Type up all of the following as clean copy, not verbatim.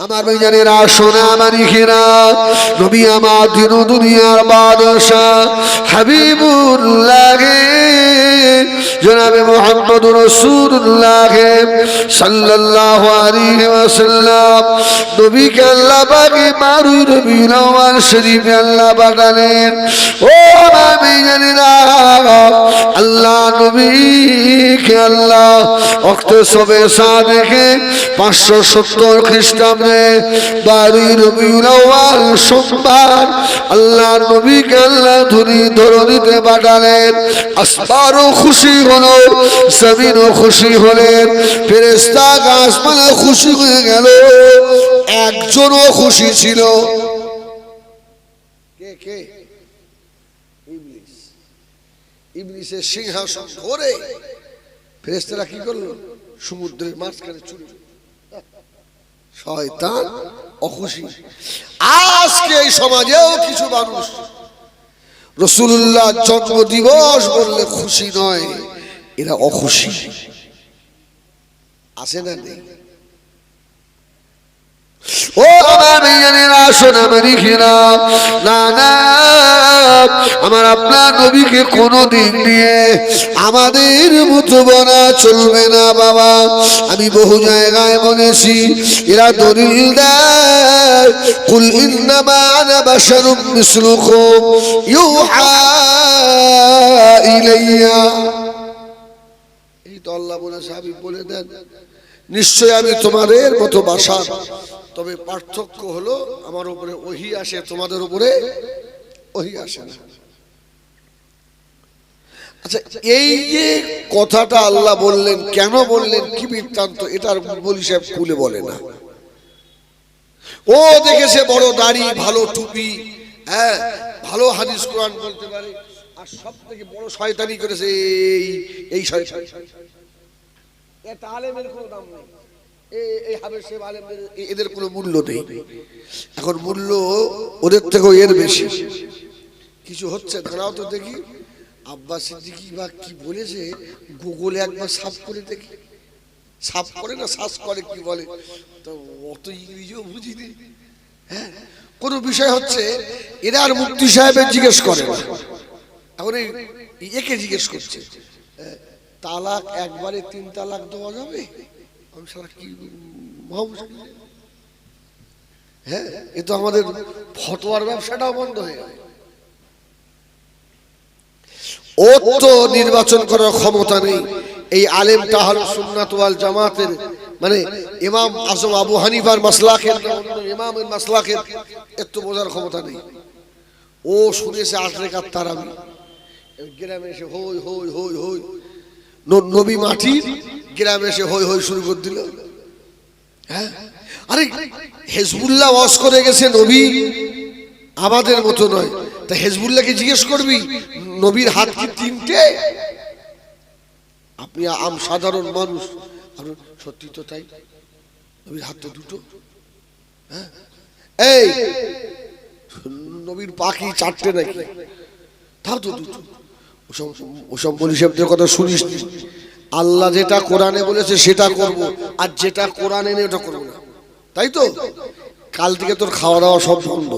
আমার ভাইজানেরা সোনা মানিকেরা, নবী আমার দিন দুনিয়ার বাদশাহ হাবিবুল্লাহ জনাবে মুহাম্মদুর রাসূলুল্লাহ সাল্লাল্লাহু আলাইহি ওয়াসাল্লাম নবীকে আল্লাহ পাক মারুই রবিউল আউয়াল শরীফে আল্লাহ পাঠালেন। ও ভাইজানেরা, আল্লাহ নবীকে আল্লাহ ওয়াক্তে সবে সাদেকে 570 খ্রিস্টাব্দে 12 রবিউল আউয়াল সোমবার আল্লাহ নবীকে আল্লাহ ধরণীতে পাঠালেন। আসমানও খুশি হলো, জমিনও খুশি হলেন, ফেরেশতা আসমানে খুশি হয়ে গেল, একজনও খুশি ছিল। কে কে? ইবলিস। ইবলিসের সিংহাসন ধরে ফেরেশতারা কি করলো? সমুদ্রের মাঝখানে ছুটল। শয়তান অখুশি। আজকে এই সমাজেও কিছু মানুষ রাসূলুল্লাহ জন্ম দিবস বললে খুশি নয়, এরা অখুশি। আছে না নেই? ও আমার ভাইজানেরা, সোনা মানিকেরা, না না, আমার আপনার নবীকে কোনদিন নিয়ে আমাদের মতো বলা চলবে না বাবা। আমি বহু জায়গায় বলেছি, এরা দলিল দেয় কুল ইন্নামা আনা বাশারুম মিসলুকুম ইউহা ইলাইয়া। এই তো আল্লাহ বলেছে, আমি বলে দেন নিশ্চয় আমি তোমাদের মতো বাশার, তবে পার্থক্য হলো আমার উপরে ওহী আসে, তোমাদের উপরে ওহী আসে না। আচ্ছা, এই যে কথাটা আল্লাহ বললেন, কেন বললেন, কি বৃত্তান্ত, এটার বলি সাহেব খুলে বলে না। ও দেখেছে বড় দাড়ি, ভালো টুপি, হ্যাঁ, ভালো হাদিস কোরআন বলতে পারে, আর সব থেকে বড় শয়তানি করেছে এই শয়তান। এটা আলেমের কোনো দাম নেই, এই হাবেশে আলেমদের এদের কোনো মূল্য নেই। এখন মূল্য ওদের থেকেও এর বেশি। কিছু হচ্ছে দাঁড়াও তো দেখি, আব্বাস সিদ্দিকী বা কি বলেছে, গুগলে একবার সার্চ করে দেখি। সার্চ করে না, সার্চ করে কি বলে, তো অত ইংরেজিও বুঝিনি। হ্যাঁ, কোনো বিষয় হচ্ছে এরা আর মুফতি সাহেবের জিজ্ঞেস করে না, এখন একে জিজ্ঞেস করছে, তালাক একবারে 3 তালাক দেওয়া যাবে? আমি সারা কি হ্যাঁ, এ তো আমাদের ফতোয়ার ব্যবসাটাও বন্ধ হয়ে গেল। ও তো নির্বাচন করার ক্ষমতা নেই। এই আলেমটা হলো সুন্নাত ওয়াল জামাতের, মানে ইমাম আজম আবু হানিফার মাসলাকের, ইমামের মাসলাকের, এত বোঝার ক্ষমতা নেই। ও শুনেছে 8 রাকাত তারাবি, গ্রামে এসে হই হই হই হই, নবী মাটির গ্রামে এসে হই হই শুরু করে দিল। হ্যাঁ, আরে হিজবুল্লাহ ওয়াজ করে গেছে, নবী আমাদের মতো নয়, তা হিজবুল্লাহকে জিজ্ঞেস করবি নবীর হাত কি 3টে? আপনি আম সাধারণ মানুষ, সত্যি তো তাই, নবীর হাত তো 2টো। হ্যাঁ, এই নবীর পাখি 4টে নাকি? তাও তো 2টো। ওসব বলি শব্দের কথা শুনিস নি। আল্লাহ যেটা কোরআনে বলেছে সেটা করব, আর যেটা কোরআনে নেই ওটা করবো না, তাই তো? কাল থেকে তোর খাওয়া দাওয়া সব বন্ধ।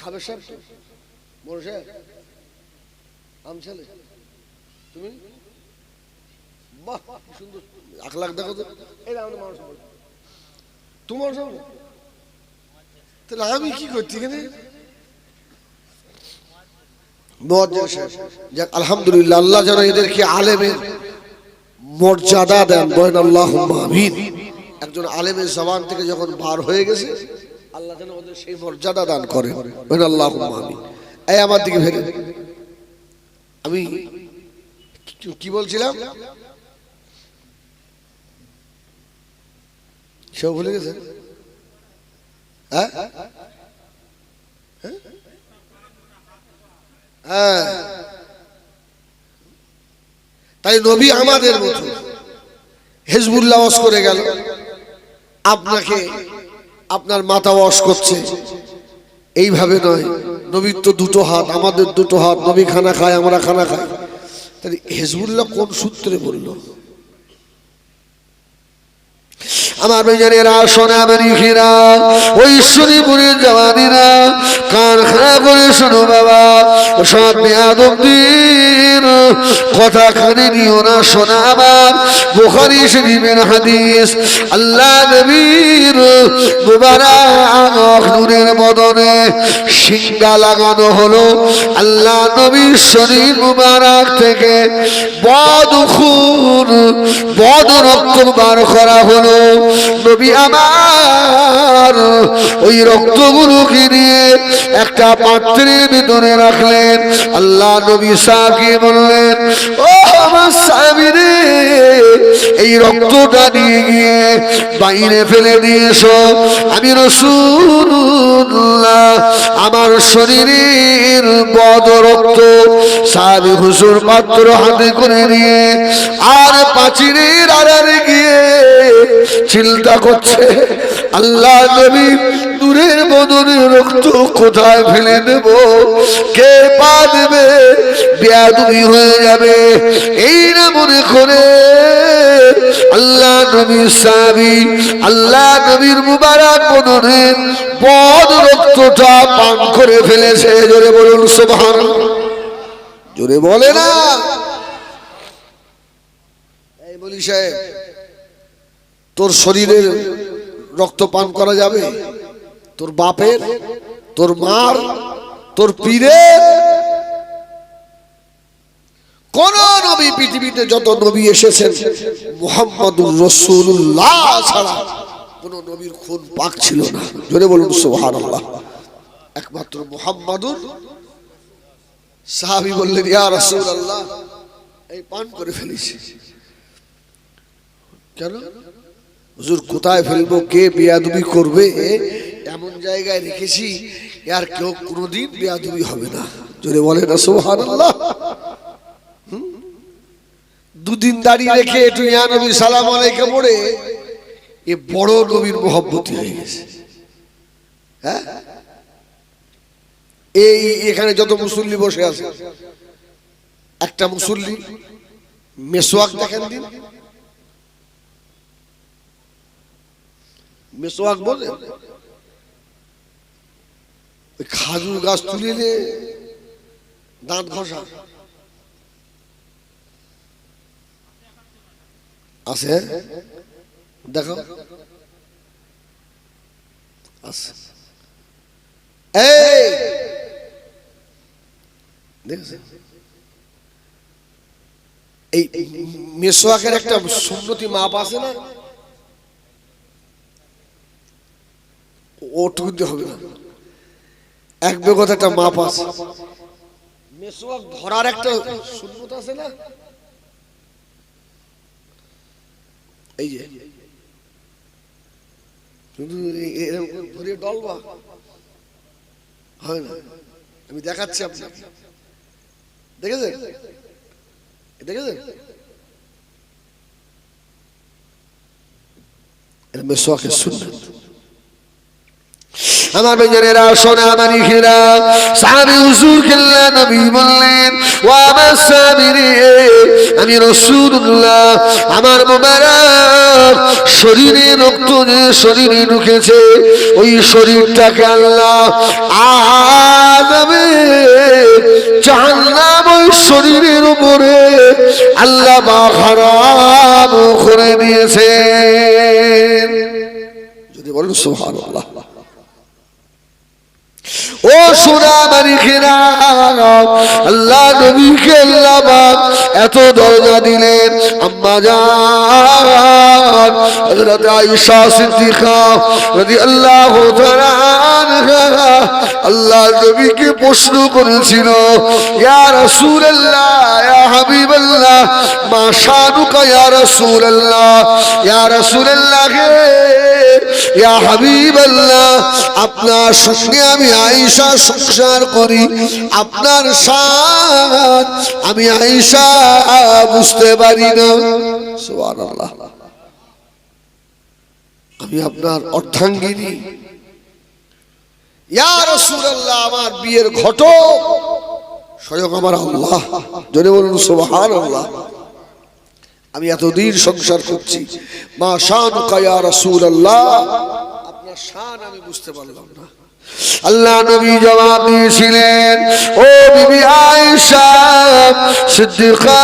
হাবের সাহেব, বড় সাহেব, আম ছেলে তুমি, বাহ কি সুন্দর আখলাক দেখো তো। এই মানুষ তোমার সব, তাহলে আমি কি করছি এখানে? আলহামদুলিল্লাহ, আল্লাহ যেন এদেরকে আলেমের মর্যাদা দেন, বলেন আল্লাহুম্মা আমিন। একজন আলেমের জবান থেকে যখন বার হয়ে গেছে, আল্লাহ যেন ওদের সেই মর্যাদা দান করেন, বলেন আল্লাহুম্মা আমিন। এই আমার দিকে ফেরে, আমি কি বলছিলাম সেও ভুলে গেছে। হ্যাঁ, হ্যাঁ, তাই নবী আমাদের মতো। হিজবুল্লাহ ওয়াজ করে গেল, আপনাকে আপনার মাথা ওয়াশ করছে, এইভাবে নয়। নবীর তো 2টো হাত, আমাদের 2টো হাত, নবী খানা খায়, আমরা খানা খাই। তাহলে হিজবুল্লাহ কোন সূত্রে বলল? আমার বেজানেরা সোনা বাড়িরা ওই শরীফুরের জওয়ানেরা কান খারাপ করে শোনো বাবা, সব বেয়াদবদের কথা কানে নিও না শোনা আমার। বুখারী শরীফের হাদিস, আল্লাহ নবীর মুবারক নূরের বদনে সিংহা লাগানো হলো। আল্লাহ নবীর শরীর মুবারক থেকে বদখুন বদ রক্ত বার করা হলো। নবী আমার ওই রক্তগুলোকে নিয়ে একটা পাত্রের ভিতরে রাখলেন। আল্লাহ নবী সাহাবীকে বললেন, ও আমার সাহাবীরে, এই রক্তটা নিয়ে গিয়ে বাইরে ফেলে দিয়েছো। আমি রাসূলুল্লাহ আমার শরীরের বদ রক্ত। সাহাবী হুজুর পাত্র হাতে করে নিয়ে আর পাচিরের আড়ালে গিয়ে চিন্তা করছে, আল্লাহ নবী নূরের বদনে রক্ত কোথায় ফেলে দেব, কে পা দেবে, বেয়াদবি হয়ে যাবে। এই না মনে করে আল্লাহ নবীর সাহাবী আল্লাহ নবীর মুবারক বদনের বদ রক্তটা পান করে ফেলেছে। জোরে বলুন সুবহানাল্লাহ। জোরে বলে না। এই বলি সাহেব, তোর শরীরের রক্ত পান করা যাবে? তোর বাপের, তোর মার, তোর পীরের? কোন নবী পৃথিবীতে যত নবী এসেছেন মুহাম্মাদুর রাসূলুল্লাহ ছাড়া কোন নবীর খুন পাক ছিল না। জোরে বলুন সুবহানাল্লাহ। একমাত্র মুহাম্মাদুর। সাহাবী বললেন, ইয়া রাসূলুল্লাহ, এই পান করে ফেলেছি। কেন হুজুর? কোথায় ফেলবো, কে বেয়াদবি করবে, এমন জায়গায় রেখেছি আর কেউ কোনোদিন বেয়াদবি হবে না। জোরে বলে না সুবহানাল্লাহ। দুদিন দাঁড়িয়ে রেখে একটু ইয়া নবী সালাম আলাইকুম পড়ে এ বড় নবীর মহব্বতী হয়ে গেছে। হ্যাঁ, এই এখানে যত মুসল্লি বসে আছে, একটা মুসল্লি মেসওয়াক দেখেন দিন। মেসওয়াক বলে খাজুর গাছ তুলে দাঁত ঘষা আছে, দেখো আছে। এই দেখছ, এই মেসওয়াকের একটা সুন্নতি মাপ আছে না, ওটুকু দিতে হবে না, এক বেগত একটা মাপ আছে। মেসওয়াক ধরার একটা সুন্নত আছে না, এই যে শুধু এরকম ধরে ডলবা হয় না। আমি দেখাচ্ছি আপনাকে, দেখেছেন? দেখেছেন এটা মেসওয়াকের সুন্নত। আমার বেজনেরা সোনা মানিকেরা, সাহাবী হুজুরকে আল্লাহ নবী বললেন, ওয়া আমার সাহাবীরে, আমি রাসূলুল্লাহ আমার মুবারক শরীরে রক্ত যে শরীরে ঢুকেছে, ওই শরীরটাকে আল্লাহ আযাবে জাহান্নাম ওই শরীরের উপরে আল্লাহ হারাম করে দিয়েছেন। যদি বলেন সুবহানাল্লাহ। ও সোনা মানিকেরা, আল্লাহ নবীকে আল্লাহ এত দরজা দিলেন। আম্মা জান হযরত আয়েশা সিদ্দিকা রাদিয়াল্লাহু তাআলা আনহা আল্লাহ নবীকে প্রশ্ন করেছিল, ইয়া রাসূলুল্লাহ, ইয়া হাবিবাল্লাহ, মা শানুকা ইয়া রাসূলুল্লাহ, ইয়া রাসূলুল্লাহ, ইয়া হাবিবাল্লাহ, আপনার সঙ্গে আমি আয়েশা সংসার করি, আপনার শান আমি আয়েশা বুঝতে পারি না। সুবহানাল্লাহ। আমি আপনার অর্ধাঙ্গিনী। ইয়া রাসূলুল্লাহ, আমার বিয়ের ঘটক স্বয়ং আমার আল্লাহ। জোরে বলুন সুবহানাল্লাহ। আমি এতদিন সংসার করছি, মা শানুকা ইয়া রাসূলুল্লাহ, আপনার শান আমি বুঝতে পারলাম না। আল্লাহ নবী জবাব দিয়েছিলেন, ও বিবি আয়েশা সিদ্দিকা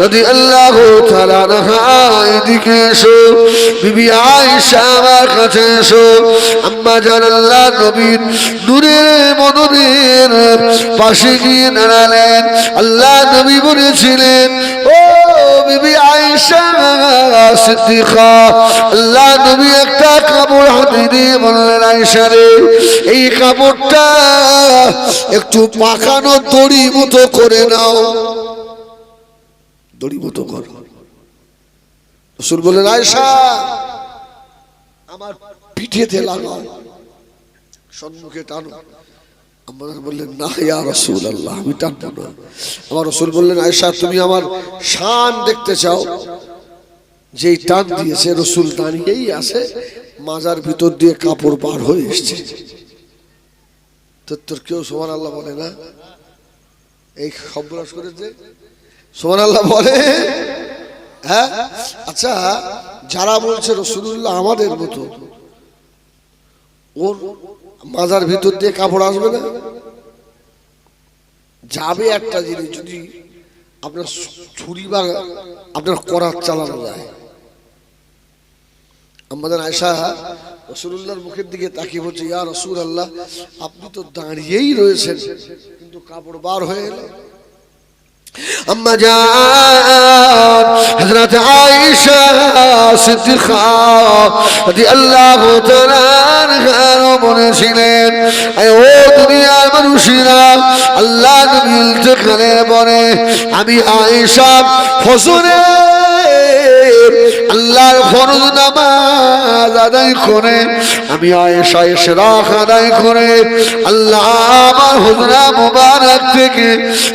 রাদিয়াল্লাহু তাআলা আনহা, এদিকে এসো। বিবি আয়েশা আমার কাছে এসো। আম্মা জান আল্লাহ নবীর নূরের মদনের পাশে গিয়ে দাঁড়ালেন। আল্লাহ নবী বলেছিলেন, ও বিবি আয়েশা সিদ্দিকা, আল্লাহ নবী একটা কাপড় হাতে দিয়ে বললেন, আয়েশা রে, এই কাপড়টা একটু পাকানো দড়ি মতো করে নাও, দড়ি মতো করো। রাসূল বললেন, আয়েশা আমার পিঠেতে লাগাও, সম্মুখে টানো। আম্মা বললেন, না ইয়া রাসূলুল্লাহ, আমি টানবো না। আমার রাসূল বললেন, আয়েশা তুমি আমার শান দেখতে চাও? যেই টান দিয়েছে, রাসূল দাঁড়িয়েই আছে, মাজার ভিতর দিয়ে কাপড় বার হয়ে এসছে। তোর কেউ সুবহানাল্লাহ বলে না? এই খবরাস করেছে সুবহানাল্লাহ বলে? হ্যাঁ, আচ্ছা, যারা বলছে রাসূলুল্লাহ আমাদের মতো, ওর মাজার ভিতর দিয়ে কাপড় আসবে না? যাবে একটা জিনিস, যদি আপনার ছুরি বা আপনার করাত চালানো যায়। আমাদের আয়েশা রাসূলুল্লাহর মুখের দিকে তাকিয়ে বলছে, ইয়া রাসূলুল্লাহ, আপনি তো দাঁড়িয়েই রয়েছেন, কিন্তু কাপড় বার হয়ে এলো। আম্মা জান হযরত আয়েশা সিদ্দিকা রাদিয়াল্লাহু তাআলা আনহা বলেছিলেন, ও দুনিয়ার মানুষেরা, আল্লাহ নবী ইন্তেকালের পরে আমি আয়েশা ফজরে আল্লাহর ফরজ নামাজ আদায় করে, আমি আয়েশা ইশরাক আদায় করে, আল্লাহ আমার হুজরা মুবারক থেকে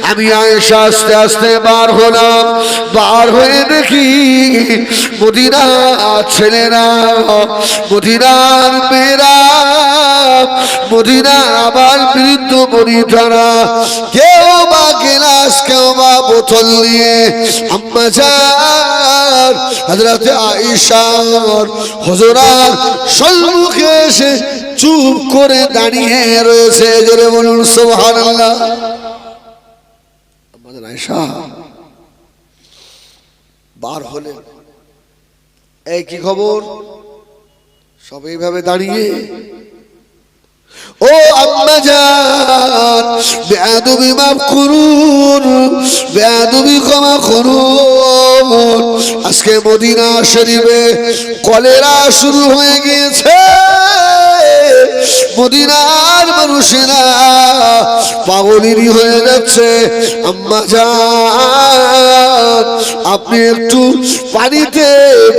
আমি আয়েশা আস্তে আস্তে বার হলাম। বার হয়ে দেখি মদিনার ছেলেরা, মদিনার মেয়েরা, মদিনার আবার বৃদ্ধ বনিতারা, কেউ বা গিলাস, কেউ বা বোতল নিয়ে আম্মা জান হযরত আয়েশার হুজরার সম্মুখে এসে চুপ করে দাঁড়িয়ে রয়েছে। জোরে বলুন সুবহানাল্লাহ। আমাদের আয়েশা বার হলেন, এই কি খবর? সব এইভাবে দাঁড়িয়ে, ও আম্মা জান বেয়াদবি মাফ করুন, বেয়াদবি ক্ষমা করুন, আজকে মদিনা শরীফে কলেরা শুরু হয়ে গিয়েছে। মদিনার মানুষেরা পাগলিনী হয়ে যাচ্ছে। আম্মা জান আপনি একটু পানিতে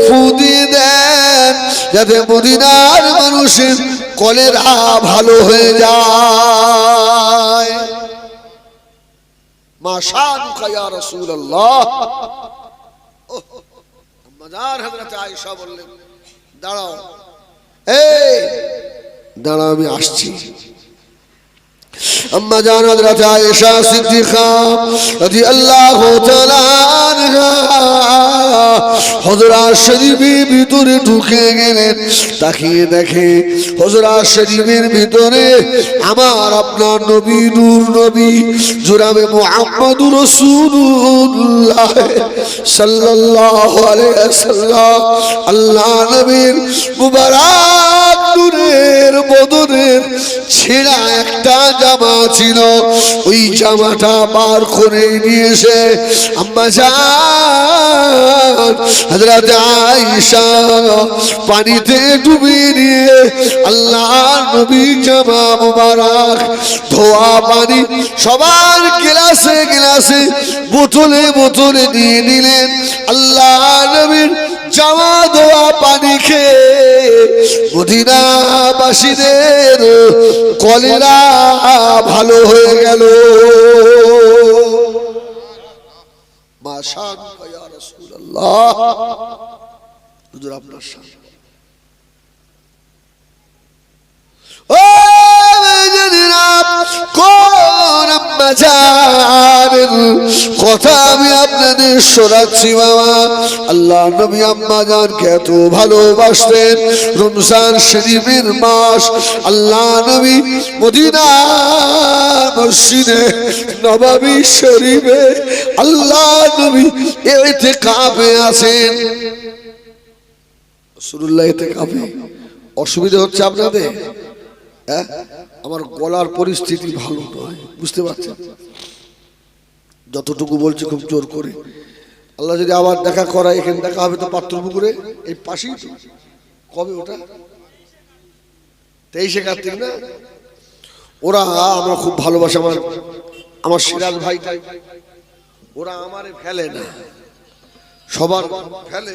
ফু দিয়ে দেন, যাতে মদিনার মানুষের কলেরা ভালো হয়ে যায়। মা শানুকা ইয়া রাসূলুল্লাহ। আম্মা জান হযরত আয়েশা বললেন, দাঁড়াও, এই দাঁড়াও, আমি আসছি। আম্মা জান হযরত আয়েশা সিদ্দিকা রাদিয়াল্লাহু তাআলা আনহা হুজরা শরীফের ভিতরে ঢুকে গেলেন। তাকিয়ে দেখে হুজরা শরীফের ভিতরে আমার আপনার নবী, নূর নবী জনাবে মুহাম্মদুর রাসূলুল্লাহ সাল্লাল্লাহু আলাইহি ওয়াসাল্লাম, আল্লাহ নবীর মুবারক নূরের বদনের ছেঁড়া একটা জামা ছিল, ওই জামাটা বার করে নিয়েছে আম্মা জান হযরত আয়েশা পানিতে ডুবিয়ে দিয়ে আল্লাহ নবী জামা মুবারক ধোয়া পানি সবার গ্লাসে গ্লাসে বোতলে বোতলে দিয়ে দিলেন। আল্লাহ নবীর জামা ধোয়া পানি খেয়ে মদিনাবাসীদের কলেরা ভালো হয়ে গেল। মা শানুকা ইয়া রাসূলুল্লাহ, হুজুর আপনার শান। ও মেজেরা কোন আম্মা জান জানের কথা আমি আপনাদের শোনাচ্ছি বাবা। আল্লাহ নবী আম্মা জানকে এত ভালোবাসতেন। রমজান শরীফের মাস, আল্লাহ নবী মদিনা মসজিদে নববী শরীফে আল্লাহ নবী ইতিকাফে আছেন। রাসূলুল্লাহ ইতিকাফে। অসুবিধা হচ্ছে আপনাদের? হ্যাঁ, আমার গলার পরিস্থিতি ভালো নয়, বুঝতে পারছেন? যতটুকু বলছি খুব জোর করে। আল্লাহ যদি আবার দেখা করায়, এখানে দেখা হবে তো পাত্রপুকুরে, এই পাশেই তো। কবে ওটা? 23শে কার্তিক না? ওরা আমরা খুব ভালোবাসি, আমার সিরাজ ভাইটাই। ওরা আমারে ফেলে না, সবার ফেলে,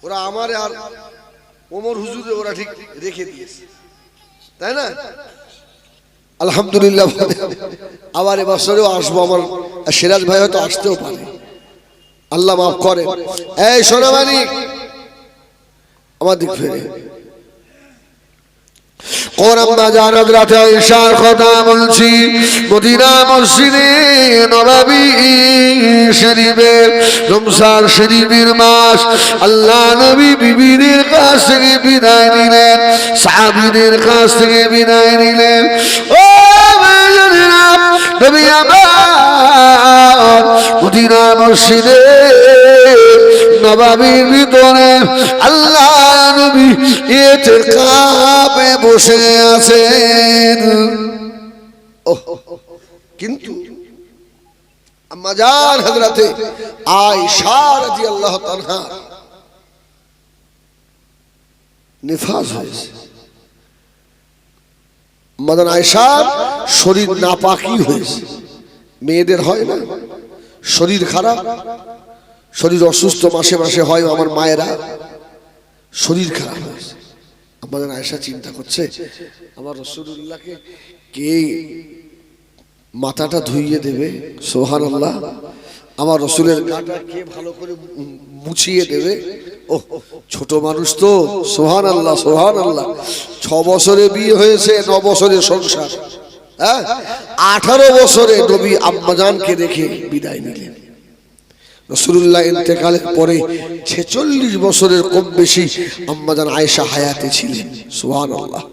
ওরা আমারে আর ওমর হুজুরে ওরা ঠিক রেখে দিয়েছে, তাই না? আলহামদুলিল্লাহ। আবার এবছরেও আসবো, আমার সিরাজ ভাই হয়তো আসতেও পারে, আল্লাহ মাফ করে। এই সোনামানি, আমার দিক ফেরে। কোরআন জানাত রাতে ঈশার কথা বলছি। মদিনা মসজিদে নববী শরীফে রমজান শরীফের মাস, আল্লাহ নবী বিবিদের কাছ থেকে বিদায় নিলেন, সাহাবীদের কাছ থেকে বিদায় নিলেন। ও নবী আমার মদিনা মসজিদে নববীর ভিতরে আল্লাহ নবী ইতিকাফে বসে আছেন। কিন্তু আম্মা জান হযরতে আয়েশা রাদিয়াল্লাহু তাআলা নিফাস হয়েছে। মাদান আয়েশার শরীর নাপাকি হয়েছে। মেয়েদের হয় না, শরীর খারাপ, শরীর অসুস্থ, মাসে মাসে হয়, আমার মায়েরা শরীর খারাপ হয়েছে। আমাদের আয়েশা চিন্তা করছে, আমার রাসূলুল্লাহকে কে মাথাটা ধুইয়ে দেবে? সুবহানাল্লাহ। আমার রাসূলের গাটা কে ভালো করে মুছিয়ে দেবে? ও ছোট মানুষ তো, সুবহানাল্লাহ সুবহানাল্লাহ। 6 বছরে বিয়ে হয়েছে, 9 বছরে সংসার। হ্যাঁ, 18 বছরে নবী আম্মাজানকে রেখে বিদায় নিলেন। রাসূলুল্লাহ ইন্তেকালের পরে 46 বছরের কম বেশি আম্মাজান আয়েশা হায়াতে ছিলেন। সুবহানাল্লাহ।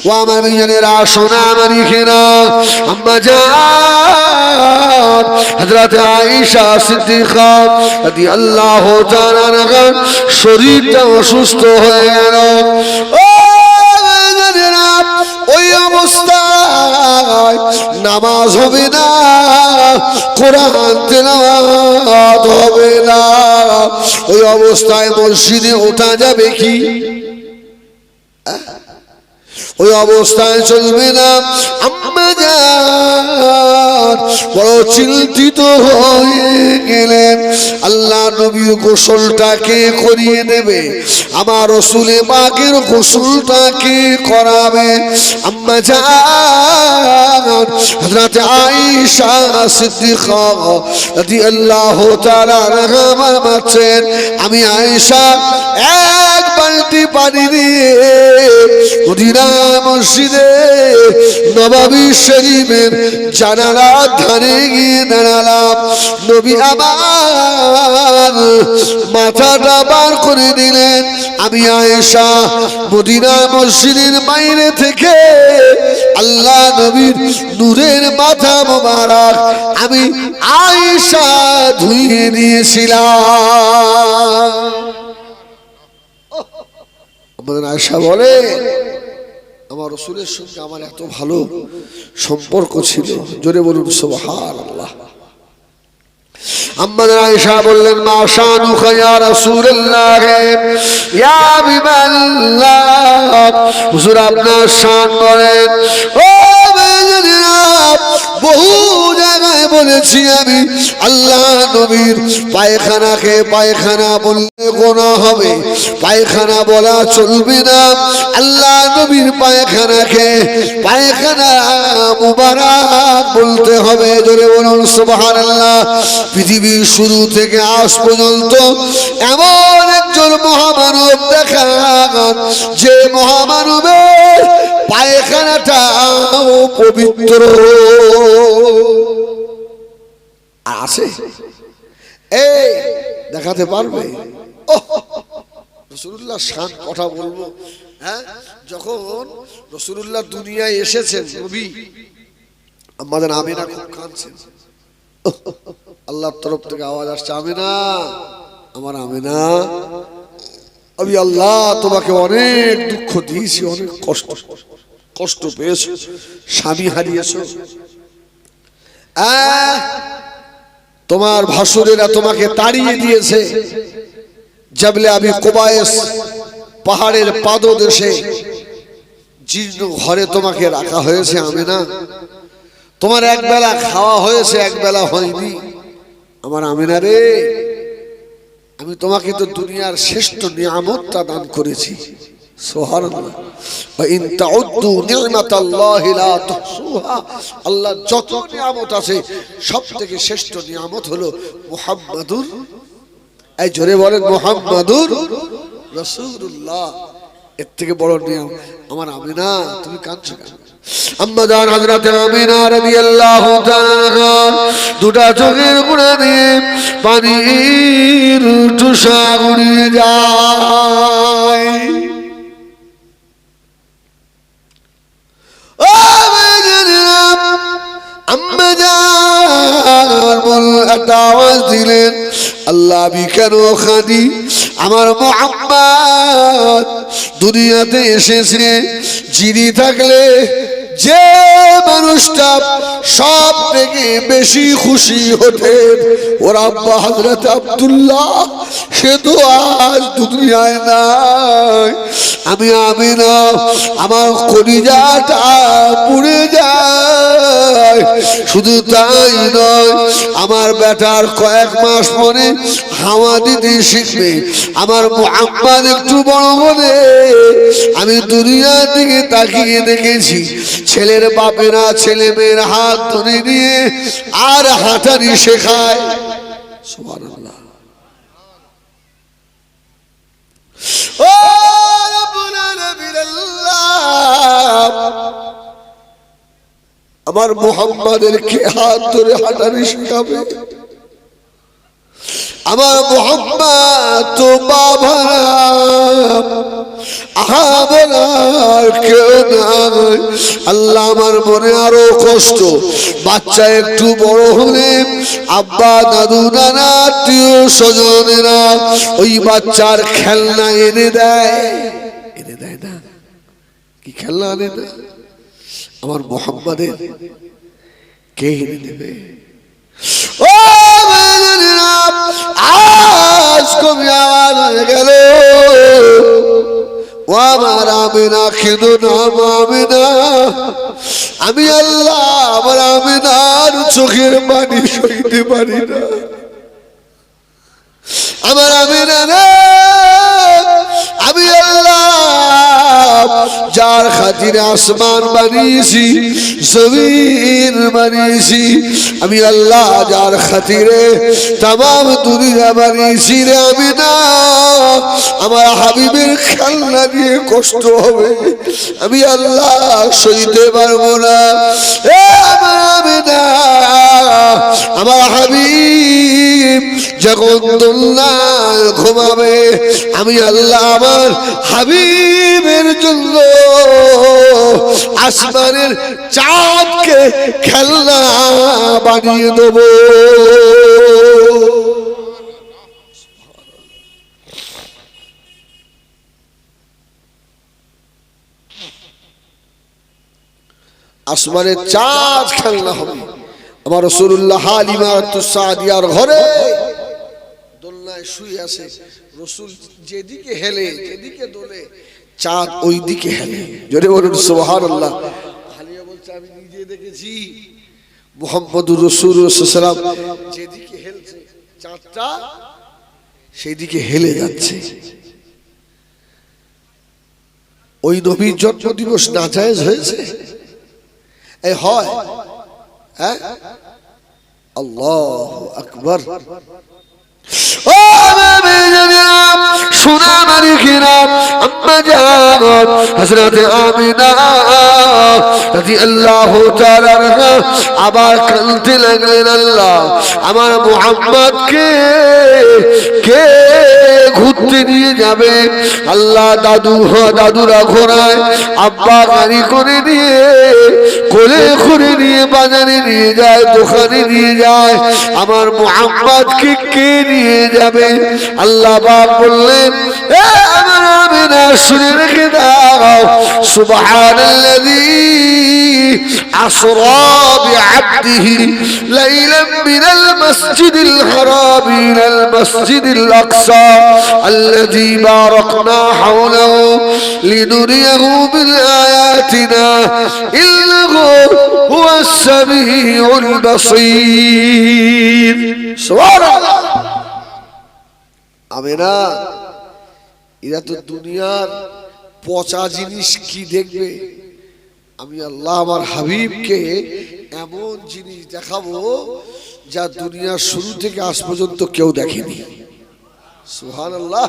ও আমার মেয়েরা, সোনা আমার ইখেরা, আম্মাজান হযরত আয়েশা সিদ্দিকা রাদিয়াল্লাহু তাআলা আনহা শরীরটা অসুস্থ হয়ে গেল। ও মেয়েরা, ওই অবস্থায় নামাজ হবে না, কোরআন তেলাওয়াত হবে না, ওই অবস্থায় মসজিদে ওঠা যাবে কি? ওই অবস্থায় চলবে না। আম্মা জান বড় চিন্তিত হয়ে গেলেন। আল্লাহ নবীর গোসলটা কে করিয়ে দেবে? আমার রাসূলে পাকের গোসলটা কে করাবে? আম্মা জান হযরত আয়েশা সিদ্দিকা রাদিয়াল্লাহু তাআলা আনহা বলছেন, আমি আয়েশা এক বালতি পানি নিয়ে মদিনা মসজিদে নববী শরীফের জানালার ধারে গিয়ে দাঁড়ালাম। নবী আমার মাথাটা বার করে দিলেন। আমি আয়েশা মদিনা মসজিদের বাইরে থেকে আল্লাহ নবীর নূরের মাথা মোবারক আমি আয়েশা ধুইয়ে দিয়েছিলাম। আমাদের আয়েশা বলে, আমার রাসূলের সঙ্গে আমার এত ভালো সম্পর্ক ছিল। জোরে বলুন সুবহানাল্লাহ। আমাদের আয়েশা বললেন, মা শানুকা ইয়া রাসূলুল্লাহ, ইয়া হাবিবাল্লাহ, হুজুর আপনার শান বলেন। ও বহু জায়গায় বলেছি আমি, আল্লাহ নবীর পায়খানাকে পায়খানা বললে গুনাহ হবে, পায়খানা বলা চলবে না। আল্লাহ নবীর পায়খানাকে পায়খানা মুবারক বলতে হবে। জোরে বলুন সুবহানাল্লাহ। পৃথিবীর শুরু থেকে আজ পর্যন্ত এমন একজন মহামানব দেখা, যে মহামানবের পায়খানাটাও পবিত্র আছে। এই দেখাতে পারবে? রাসূলুল্লাহ শান কথা বলবো। হ্যাঁ, যখন রাসূলুল্লাহ দুনিয়ায় এসেছেন নবী, আমাদের আমিনা খুব কাঁদছেন। আল্লাহর তরফ থেকে আওয়াজ আসছে, আমিনা, আমার আমিনা, আমি আল্লাহ তোমাকে অনেক দুঃখ দিয়েছি, অনেক কষ্ট পেয়েছো, স্বামী হারিয়েছো, তোমার ভাসুরেরা তোমাকে তাড়িয়ে দিয়েছে, জাবলে আবি কুবাইস পাহাড়ের পাদদেশে জীর্ণ ঘরে তোমাকে রাখা হয়েছে আমিনা, তোমার একবেলা খাওয়া হয়েছে, একবেলা হয়নি। আমার আমিনা রে, আমি তোমাকে তো দুনিয়ার শ্রেষ্ঠ নিয়ামতটা দান করেছি। সুবহানাল্লাহ। ওয়া ইন তাউদ্দু নি'মাতাল্লাহি লা তুহসুহা। আল্লাহ যত নিয়ামত আছে সবথেকে শ্রেষ্ঠ নিয়ামত হলো মুহাম্মাদুর, এই জোরে বলেন মুহাম্মাদুর রাসূলুল্লাহ। এর থেকে বড় নিয়ামত আমার আমিনা। তুমি কাঁদছো কেন? আম্মা জান হযরত আমিনা রাদিয়াল্লাহু তাআলা দুটা চোখের কোণা দিয়ে পানির তুষা গড়িয়ে যায়। ও আম্মা জান বল একটা আওয়াজ দিলেন, আল্লাহ আমি কেন খাদি? আমার মুহাম্মদ দুনিয়াতে এসেছে, যিনি থাকলে যে মানুষটা সব থেকে বেশি খুশি হতেন ওর আব্বা হযরত আব্দুল্লাহ, সে তো আজ দুনিয়ায় নাই। আমি আমিনা, আমার কলিজাটা পুড়ে যায়। শুধু তাই নয়, আমার বেটার কয়েক মাস পরে হাওয়া দিতে শিখবে। আমার মুহাম্মদ একটু বড় হলে আমি দুনিয়ার দিকে তাকিয়ে দেখেছি, ছেলের বাপেরা ছেলে মেয়ের হাত ধরে নিয়ে আর হাঁটানি শেখায়। সুবহানাল্লাহ। ও রব্বুল আলামিন আল্লাহ, আমার মুহাম্মাদের কে হাত ধরে হাঁটানি শেখাবে? আমার মুহাম্মদ তো বাবা আহাবার কেউ নাই। আল্লাহ আমার মনে আরো কষ্ট, বাচ্চা একটু বড় হলে আব্বা দাদু নানা আত্মীয় স্বজনেরা ওই বাচ্চার খেলনা এনে দেয় না? কি খেলনা আনে না? আমার মুহাম্মাদের কে এনে দেবে? ও আজ কবি আওয়াজ হয়ে গেল, ও আমার আমিনা কেঁদো না আমিনা। আমি আল্লাহ আমার আমিনার চোখের পানি সইতে পারি না। আমার আমিনা রে, আমি আল্লাহ যার খাতিরে আসমান বানিয়েছি, জমিন বানিয়েছি, আমি আল্লাহ যার খাতিরে তামাম দুনিয়া বানিয়েছি রে আমিনা, আমার হাবিবের খেলনা দিয়ে কষ্ট হবে, আমি আল্লাহ সইতে পারবো না। আমার আমিনা, আমার হাবিব যখন দোলনায় ঘুমাবে, আমি আল্লাহ আমার হাবিবের জন্য আসমানের চাঁদকে খেলনা বানিয়ে দেব। আসমানের চাঁদ খেলনা হবে। আমার রাসূলুল্লাহ হালিমাতুস সাদিয়ার ঘরে দোলনায় শুয়ে আছে, রাসূল যেদিকে হেলে যেদিকে দোলে চাঁদ ওই দিকে হেলে। জোরে বলুন সুবহানাল্লাহ। হালিমা বলছে আমি নিজে দেখেছি মুহাম্মদুর রাসূলুল্লাহ সাল্লাল্লাহু আলাইহি ওয়াসাল্লাম যেদিকে হেলছে চাঁদটা সেই দিকে হেলে যাচ্ছে। ওই নবীর জন্মদিবস নাজায়েজ হয়েছে? এই হয়? হ্যাঁ, আল্লাহু আকবার। ও সোনা মালিকেরা, আম্মা জান হযরত আমিনা রাদিয়াল্লাহু তাআলা আনহা আবার কাঁদতে লাগলেন, আল্লাহ আমার মুহাম্মদকে কে ঘুরতে নিয়ে যাবে? আল্লাহ দাদুরা ঘোড়ায়, আব্বা গাড়ি করে নিয়ে কোলে করে নিয়ে বাজারে নিয়ে যায়, দোকানে নিয়ে যায়, আমার মুহাম্মদকে কে নিয়ে যাবে? আল্লাহ পাক বললেন, এ আমার আমিনা শুনে রেখে দাও, সুবহানাল্লাযী আসরা বিআবদিহি লাইলাম মিনাল মাসজিদিল হারাম ইলাল মাসজিদিল আকসা আল্লাযী বারাকনা হাওলাহু লিনুরিয়াহু মিন আয়াতিনা ইন্নাহু হুয়াস সামিউল বাসীর। সুবহানাল্লাহ। আমিনা, এরা তো দুনিয়ার পচা জিনিস কি দেখবে, আমি আল্লাহ আমার হাবিবকে এমন জিনিস দেখাবো যা দুনিয়ার শুরু থেকে আজ পর্যন্ত কেউ দেখেনি। সুবহানাল্লাহ।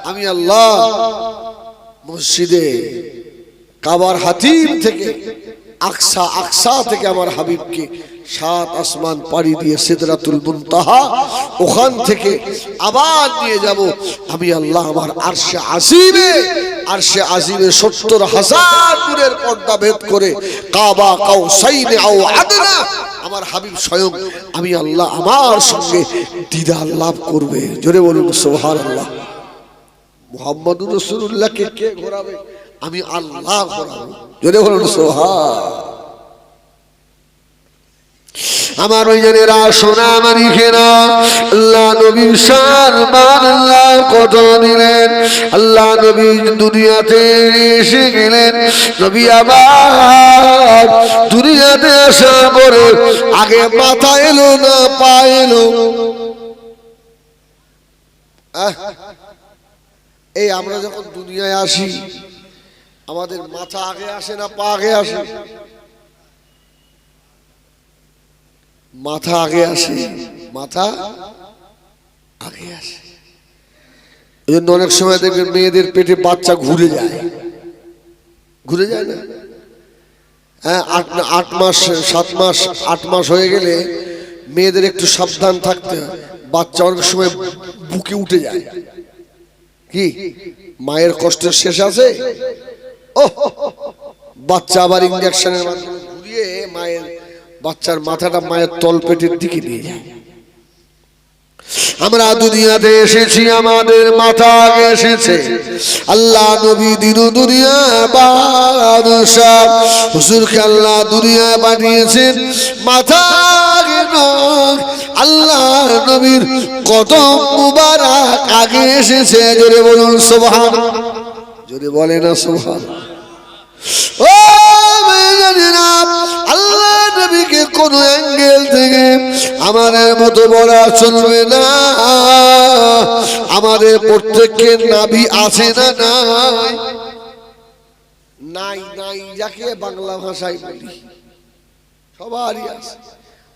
আমি আল্লাহ মসজিদে কাবার হাতিম থেকে আকসা থেকে আমার হাবিবকে 7 আসমান পাড়ি দিয়ে সিদরাতুল মুনতাহা, ওখান থেকে আবার নিয়ে যাব আমি আল্লাহ আমার আরশে আজিমে 70,000 নূরের পর্দা ভেদ করে কাবা কাউসাইনে আও আদনা আমার হাবিব স্বয়ং আমি আল্লাহ আমার সঙ্গে দিদার লাভ করবে। জোরে বলুন সুবহানাল্লাহ। মুহাম্মদুর রাসূলুল্লাহকে কে ঘোরাবে? আমি আল্লাহ ঘোরাবো। জোরে বলুন সুবহান। আমার ওই জনেরা সোনা মারি খেনা আল্লাহ নবীর সম্মান আল্লাহ কত দিলেন। আল্লাহ নবী দুনিয়াতে এসে গেলেন, নবী আবার দুনিয়াতে আসার পরে আগে মাথা এলো না পা এলো? এই আমরা যখন দুনিয়ায় আসি আমাদের মাথা আগে আসে না পা আগে আসে? মাথা আগে আসে, মাথা আগে আসে। এই জন্য অনেক সময় দেখবেন মেয়েদের পেটে বাচ্চা ঘুরে যায় না? হ্যাঁ, 8 মাস 7 মাস 8 মাস হয়ে গেলে মেয়েদের একটু সাবধান থাকতে হয়। বাচ্চা অনেক সময় বুকে উঠে যায়। কি মায়ের কষ্টের শেষ আছে? ও বাচ্চা আবার ইনজেকশনের মাধ্যমে ঘুরিয়ে বাচ্চার মাথাটা মায়ের তলপেটের দিকে নিয়ে যায়। আমরা দুনিয়াতে এসেছি, আমাদের মাথা আগে এসেছে। আল্লাহ নবী দিন দুনিয়া বাদশাহ হুজুরকে আল্লাহ দুনিয়া পাঠিয়েছেন মাথা আগে নয়। আল্লাহ নবীর কদম মুবারক আগে এসেছে। জোরে বলুন সুবহান। জোরে বলে না সুবহান। ও মেয়েরা, আল্লাহ নবীকে কোন অ্যাঙ্গেল থেকে আমাদের মতো বলা চলবে না। আমাদের প্রত্যেকের নাভি আছে না নাই? নাই যাকে বাংলা ভাষায় বলি সবারই আছে।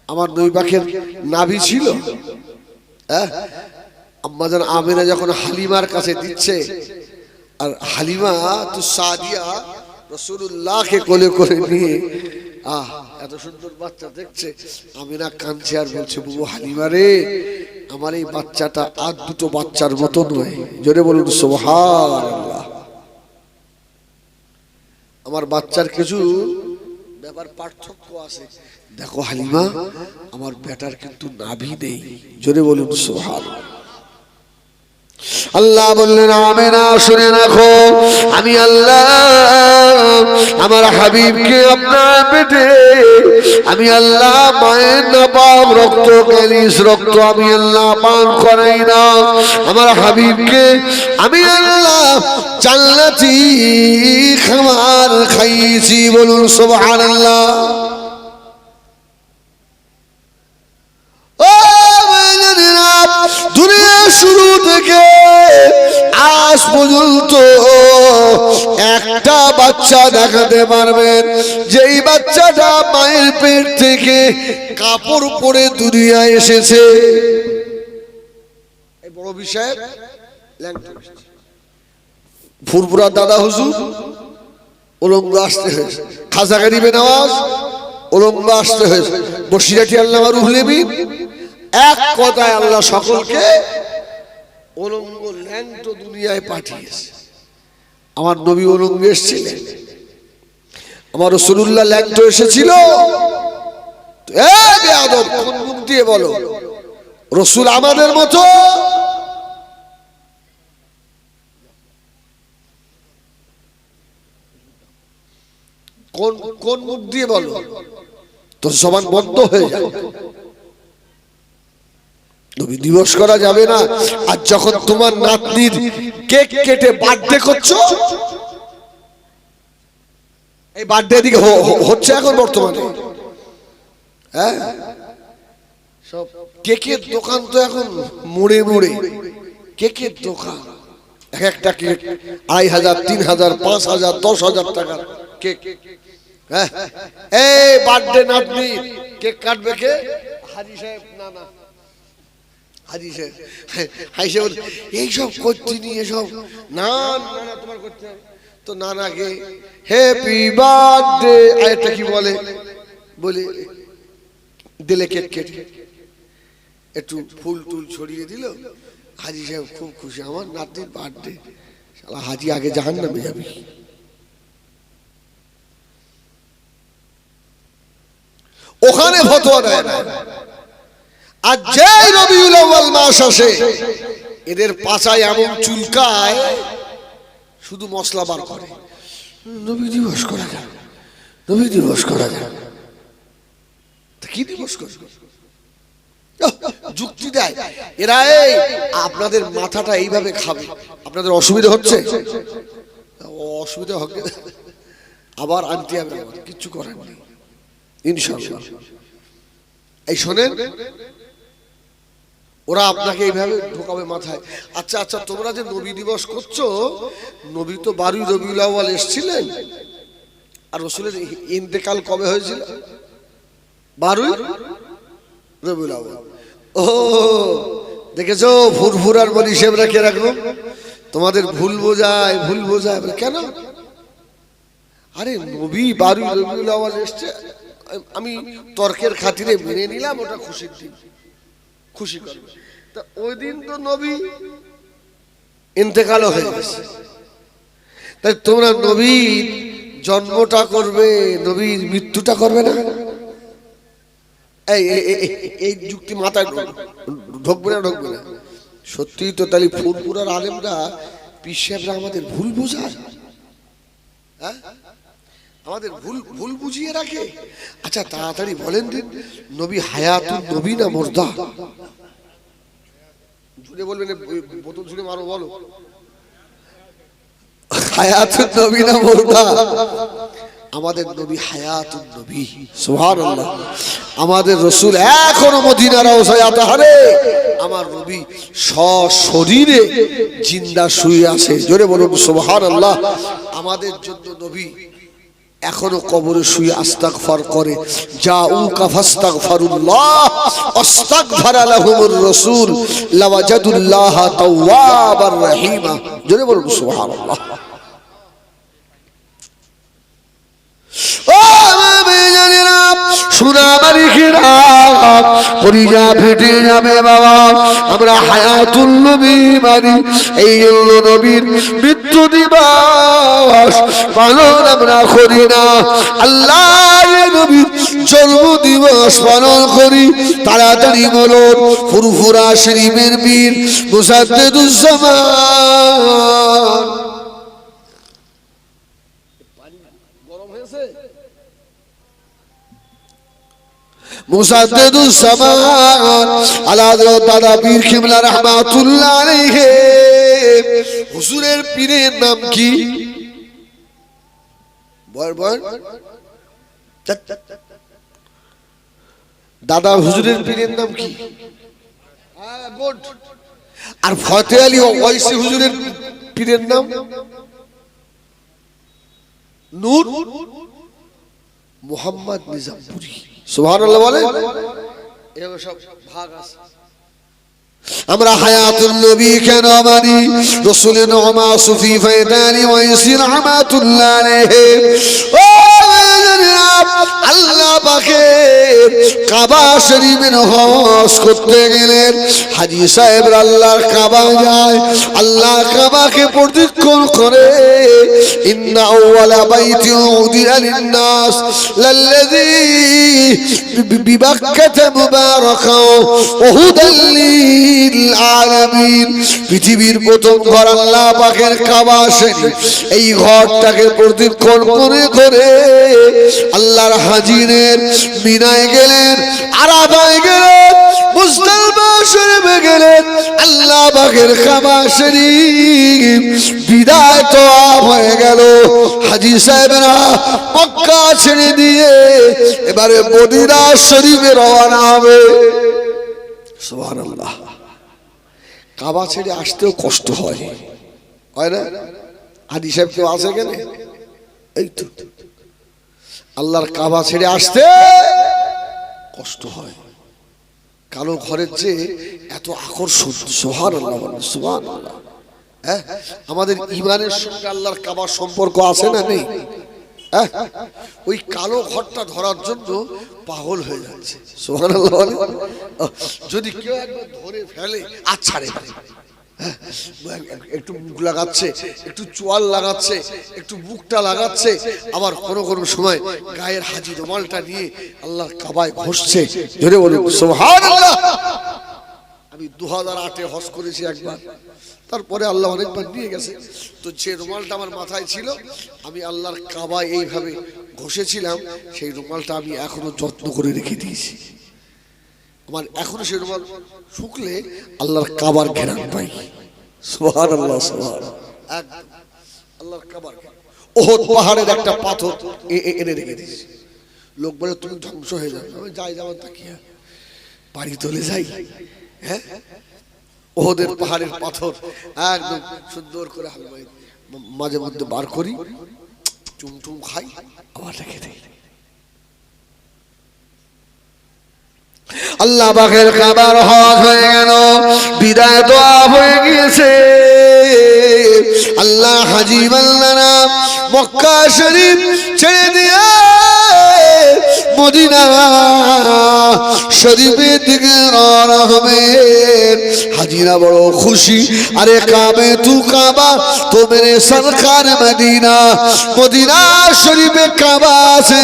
আমার নবী পাকের নাভি ছিল। আম্মা জান আমিনা যখন হালিমার কাছে দিচ্ছে, আর হালিমা তো সাদিয়া রাসূলুল্লাহকে কোলে করে নিয়ে এত সুন্দর বাচ্চা দেখছে, আমিনা কাঁদছে আর বলছে, বুবু হালিমা রে, আমার এই বাচ্চাটা আর দুটো বাচ্চার মতো নয়। জোরে বলুন সুবহানাল্লাহ। আমার বাচ্চার কিছু ব্যাপার পার্থক্য আছে। দেখো হালিমা, আমার বেটার কিন্তু নাভি নেই। জোরে বলুন সুবহানাল্লাহ। আল্লাহ বললেন, আমিনা শুনে রাখো, আমি আল্লাহ আমার হাবিবকে আপনার পেটে আমি আল্লাহ মায়ের নাপাক রক্ত ক্যালিস রক্ত আমি আল্লাহ পান করাই না। আমার হাবিবকে আমি আল্লাহ জান্নাতি খাবার খাইয়েছি। বলুন সুবহানাল্লাহ। দুনিয়া শুরু থেকে আজ পর্যন্ত একটা বাচ্চা দেখাতে পারবেন যেই বাচ্চাটা মায়ের পেট থেকে কাপড় পরে দুনিয়ায় এসেছে? বড় বিষয় ফুরফুরা দাদা হুজুর উলঙ্গ আসতে হয়েছে, খাজা গরিবে নওয়াজ উলঙ্গ আসতে হয়েছে, বসিরাটি আল্লামা রুহুল আমিন। এক কথায় আল্লাহ সকলকে উলঙ্গ ল্যাংটো দুনিয়ায় পাঠিয়েছে। আমার নবী উলঙ্গ এসেছিলেন, আমার রাসূলুল্লাহ ল্যাংটো এসেছিল। বেয়াদব, কোন মুখ দিয়ে বলো রাসূল আমাদের মতো? কোন কোন মুখ দিয়ে বলো? তোর জবান বন্ধ হয়ে যাবে। নবী দিবস করা যাবে না। আর যখন তোমার নাতনির কেক কেটে বার্থডে করছো, এই বার্থডে দিকে হচ্ছে এখন বর্তমানে, হ্যাঁ সব কেকের দোকান তো এখন মোড়ে মোড়ে কেকের দোকান। এক একটা কেক 2500, 3000, 5000, 10,000 টাকার কেক। হ্যাঁ, এই বার্থডে নাতনি কেক কাটবে কে? হাজি সাহেব। না না, হাজি সাহেব হাইসে বল এইসব করছি নি, এসব না না তোমার করতে হবে তো। নানাকে হ্যাপি বার্থডে আরেকটা কি বলে বলে দিলে, কেক কেটে একটু ফুল টুল ছড়িয়ে দিল। হাজি সাহেব খুব খুশি, আমার নাতির বার্থডে। শালা হাজি আগে জাহান্নামে যাবি। ওখানে ফতোয়া দেয় না। আর যে রবিউল আউয়াল মাস আসে, এদের পাছায় এমন চুলকায়, শুধু মশলা বার করে। নবী দিবস করা যায়, নবী দিবস করা যায়। কি দিবস করবে? যুক্তি দেয় এরা। এই আপনাদের মাথাটা এইভাবে খাবে, আপনাদের অসুবিধা হচ্ছে, অসুবিধা হবে আবার আনতে হবে, কিচ্ছু করার নেই ইনশাআল্লাহ। এই শোনেন, ওরা আপনাকে এইভাবে ঢোকাবে মাথায়। আচ্ছা আচ্ছা, তোমরা যে নবী দিবস করছো, নবী তো 12 রবিউল আউয়াল এসেছিলেন, আর রাসূলের ইন্তেকাল কবে হয়েছিল? 12 রবিউল আউয়াল। ও দেখেছো ফুরফুরার বলি হিসেবরা কিরকম তোমাদের ভুল বোঝায়, ভুল বোঝায়। কেন? আরে নবী 12 রবিউল আউয়াল এসছে, আমি তর্কের খাতিরে মেনে নিলাম, ওটা খুশির দিন, খুশি করবে। তা ওই দিন তো নবী ইন্তেকাল হয়ে গেছে, তাই তোমরা নবীর জন্মটা করবে, নবীর মৃত্যুটা করবে না? এই যুক্তি মাথায় ঢুকবে না, ঢুকবে না। সত্যি তো তাহলে ফুরফুরার আলেমরা, পীর সাহেবরা আমাদের ভুল বোঝায়, হ্যাঁ আমাদের ভুল ভুল বুঝিয়ে রাখে। আচ্ছা তাড়াতাড়ি বলেন দিন, নবী হায়াতুন নবী না মুর্দা? জুড়ে বলবেন, বোতল ছুড়ে মারো, বলো হায়াতুন নবী না মুর্দা? আমাদের নবী হায়াতুন নবী, সুবহানাল্লাহ। আমাদের রাসূল এখনো মদিনার রওজায় আতাহারে, আমার নবী সশরীরে জিন্দা শুয়ে আছে, জোরে বলুন সুবহানাল্লাহ। আমাদের জন্য নবী এখনো কবরে শুয়ে ইস্তিগফার করে, জাউকা ফাস্তাগফিরুল্লাহ আস্তাগফারা লাহুমুর রাসূল লাওয়াজাদুল্লাহ তাওয়াবার রহিমা, জোরে বলুন সুবহানাল্লাহ। ও বেজানেরা সুনামারি খিরা পরিজা ফেটে যাবে বাবা, আমরা হায়াতুল নবী মানি। এই জন্য নবীর মৃত্যু দিবস পালন আমরা করি না, আল্লাহর নবীর জন্ম দিবস পালন করি। তাড়াতাড়ি বলুন, ফুরফুরা শরীফের পীর মুসাদ্দেদুজ্জামান। মুসাদ্দেদুজ্জামান আলা দাদা পীর কিবলা রাহমাতুল্লাহ আলাইহি। হুজুরের পীরের নাম কি? দাদা হুজুরের পীরের নাম কি? আর ফতেহ আলী ওয়াইসি হুজুরের পীরের নাম নূর মোহাম্মদ নিজামপুরি, সুবহানাল্লাহ বলে। এগুলো সব ভাগ আছে। আমরা হায়াতুন নবী কেন মানি? রাসূল নুমা সুফি ফায়দানি ওয়াইসি রাহমাতুল্লাহ আলাইহি ও জনাব আল্লাহ পাকের কাবা শরীফের হজ করতে গেলেন হাজী সাহেব আল্লাহর কাবা যায়, আল্লাহর কাবাকে প্রদক্ষিণ করে ইন্না আউওয়ালা বাইতি উদিয়া লিন-নাস লাল্লাযী বিবাক্কাতা মুবারাকা ওয়া হুদাল লিল আলামিন। পৃথিবীর প্রথম ঘর আল্লাহ পাকের কাবা শরীফ, এই ঘরটাকে প্রদক্ষিণ করে করে আল্লাহর হাজিরের মিনায় গেলেন, আরাফায় গেলেন, মুজদালিফা শরীফে গেলেন, আল্লাহ পাকের কাবা শরীফ বিদায় তওয়াফ হয়ে গেল। হাজী সাহেবরা মক্কা ছেড়ে দিয়ে এবারে মদিনা শরীফে রওনা হবে। সুবহানাল্লাহ। কাবা ছেড়ে আসতেও কষ্ট হয়, হয় না? হাজী সাহেব কেউ আসে কেন? এই তো আল্লাহর কাবা ছেড়ে আসতে কষ্ট হয়। কালো ঘরের চেয়ে এত আকর্ষণ। সুবহানাল্লাহ, সুবহানাল্লাহ। হ্যাঁ, আমাদের ঈমানের সঙ্গে আল্লাহর কাবার সম্পর্ক আছে না নেই? হ্যাঁ, ওই কালো ঘরটা ধরার জন্য পাগল হয়ে যাচ্ছে। সুবহানাল্লাহ। যদি কেউ একবার ধরে ফেলে আর ছাড়ে না, একটু মুখ লাগাচ্ছে, একটু চোয়াল লাগাচ্ছে, একটু মুখটা লাগাচ্ছে, আবার কোনো কোনো সময় গায়ের হাজি রুমালটা নিয়ে আল্লাহর কাবায় ঘষছে। জোরে বলুন সুবহানাল্লাহ। আমি 2008-এ হজ করেছি একবার, তারপরে আল্লাহ অনেকবার নিয়ে গেছে। তো যে রুমালটা আমার মাথায় ছিল, আমি আল্লাহর কাবায় এইভাবে ঘষেছিলাম, সেই রুমালটা আমি এখনো যত্ন করে রেখে দিয়েছি। আমার এখনো সেই রুমাল শুকলে আল্লাহর কাবার ঘেরান পাই। সুবহানাল্লাহ, সুবহানাল্লাহ। আল্লাহর কাবার ওহদ পাহাড়ের একটা পাথর এনে রেখে দিয়েছি। লোক বলে তুমি ধ্বংস হয়ে যাবে, আমি যাই যাবার তাকিয়া বাড়ি চলে যাই। হ্যাঁ, ওহদের পাহাড়ের পাথর একদম সুন্দর করে হালুয়াই মাঝে মধ্যে বার করি, চুমটুম খাই, আবার রেখে দিই। আল্লাহ পাকের কাবার হজ হয়ে গেল, বিদায় তওয়াফ হয়ে গিয়েছে। আল্লাহ হাজী বান্দারা মক্কা শরীফ ছেড়ে দিয়ে মদিনা শরীফের দিকে রওনা হবেন। হাজিরা বড় খুশি, আরে কাবে তু কাবা তো মেরে সরকার মদিনা। মদিনা শরীফে কাবা আছে,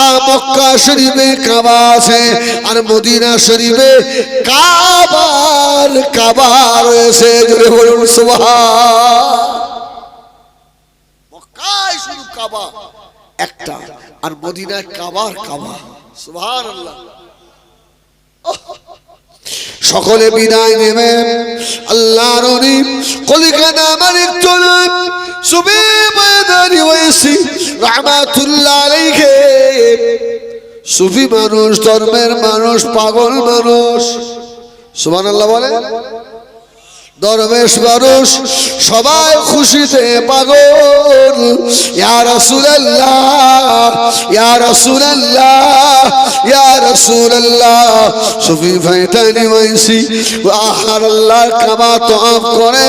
আর মক্কা শরীফে কাবা আছে, আর মদিনা শরীফে কাবার কাবা রয়েছে। জোরে বলুন সুবহান। মক্কায় শুধু কাবা একটা, আর মদিনায় কাবার কাবা। সুবহানাল্লাহ। সকলে বিদায় নেবেন। আল্লাহর নবী কলিকাতা মালিক জনাব সুফি ফায়দানি ওয়াইসি রাহমাতুল্লাহ আলাইহি। সুফি মানুষ, ধর্মের মানুষ, পাগল মানুষ। সুবহানাল্লাহ বলে। দরবেশ মানুষ, সবাই খুশিতে পাগল। ইয়া রাসূলুল্লাহ, ইয়া রাসূলুল্লাহ, ইয়া রাসূলুল্লাহ। সুফি ফায়দানি ওয়াইসি আহার আল্লাহর কাবা তওয়াফ করে,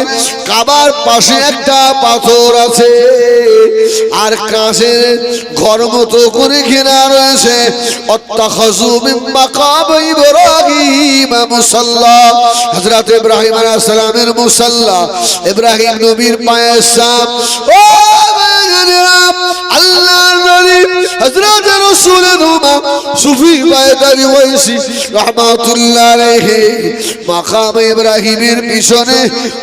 কাবার পাশে একটা পাথর আছে, আর কাছে ঘর মতো করে ঘেরা রয়েছে। অত্তাখাযু মিন মাকাম ইব্রাহিম মুসাল্লা। হযরত ইব্রাহিম আলাইহিস সালামের মুসাল্লা, ইব্রাহিম নবীর পায়ের ছাপ। ও জনাব আল্লাহর নবী হযরত রাসূল নুমা সুফি ফায়দানি ওয়াইসি রাহমাতুল্লাহ আলাইহি মাকাম ইব্রাহিমের পিছনে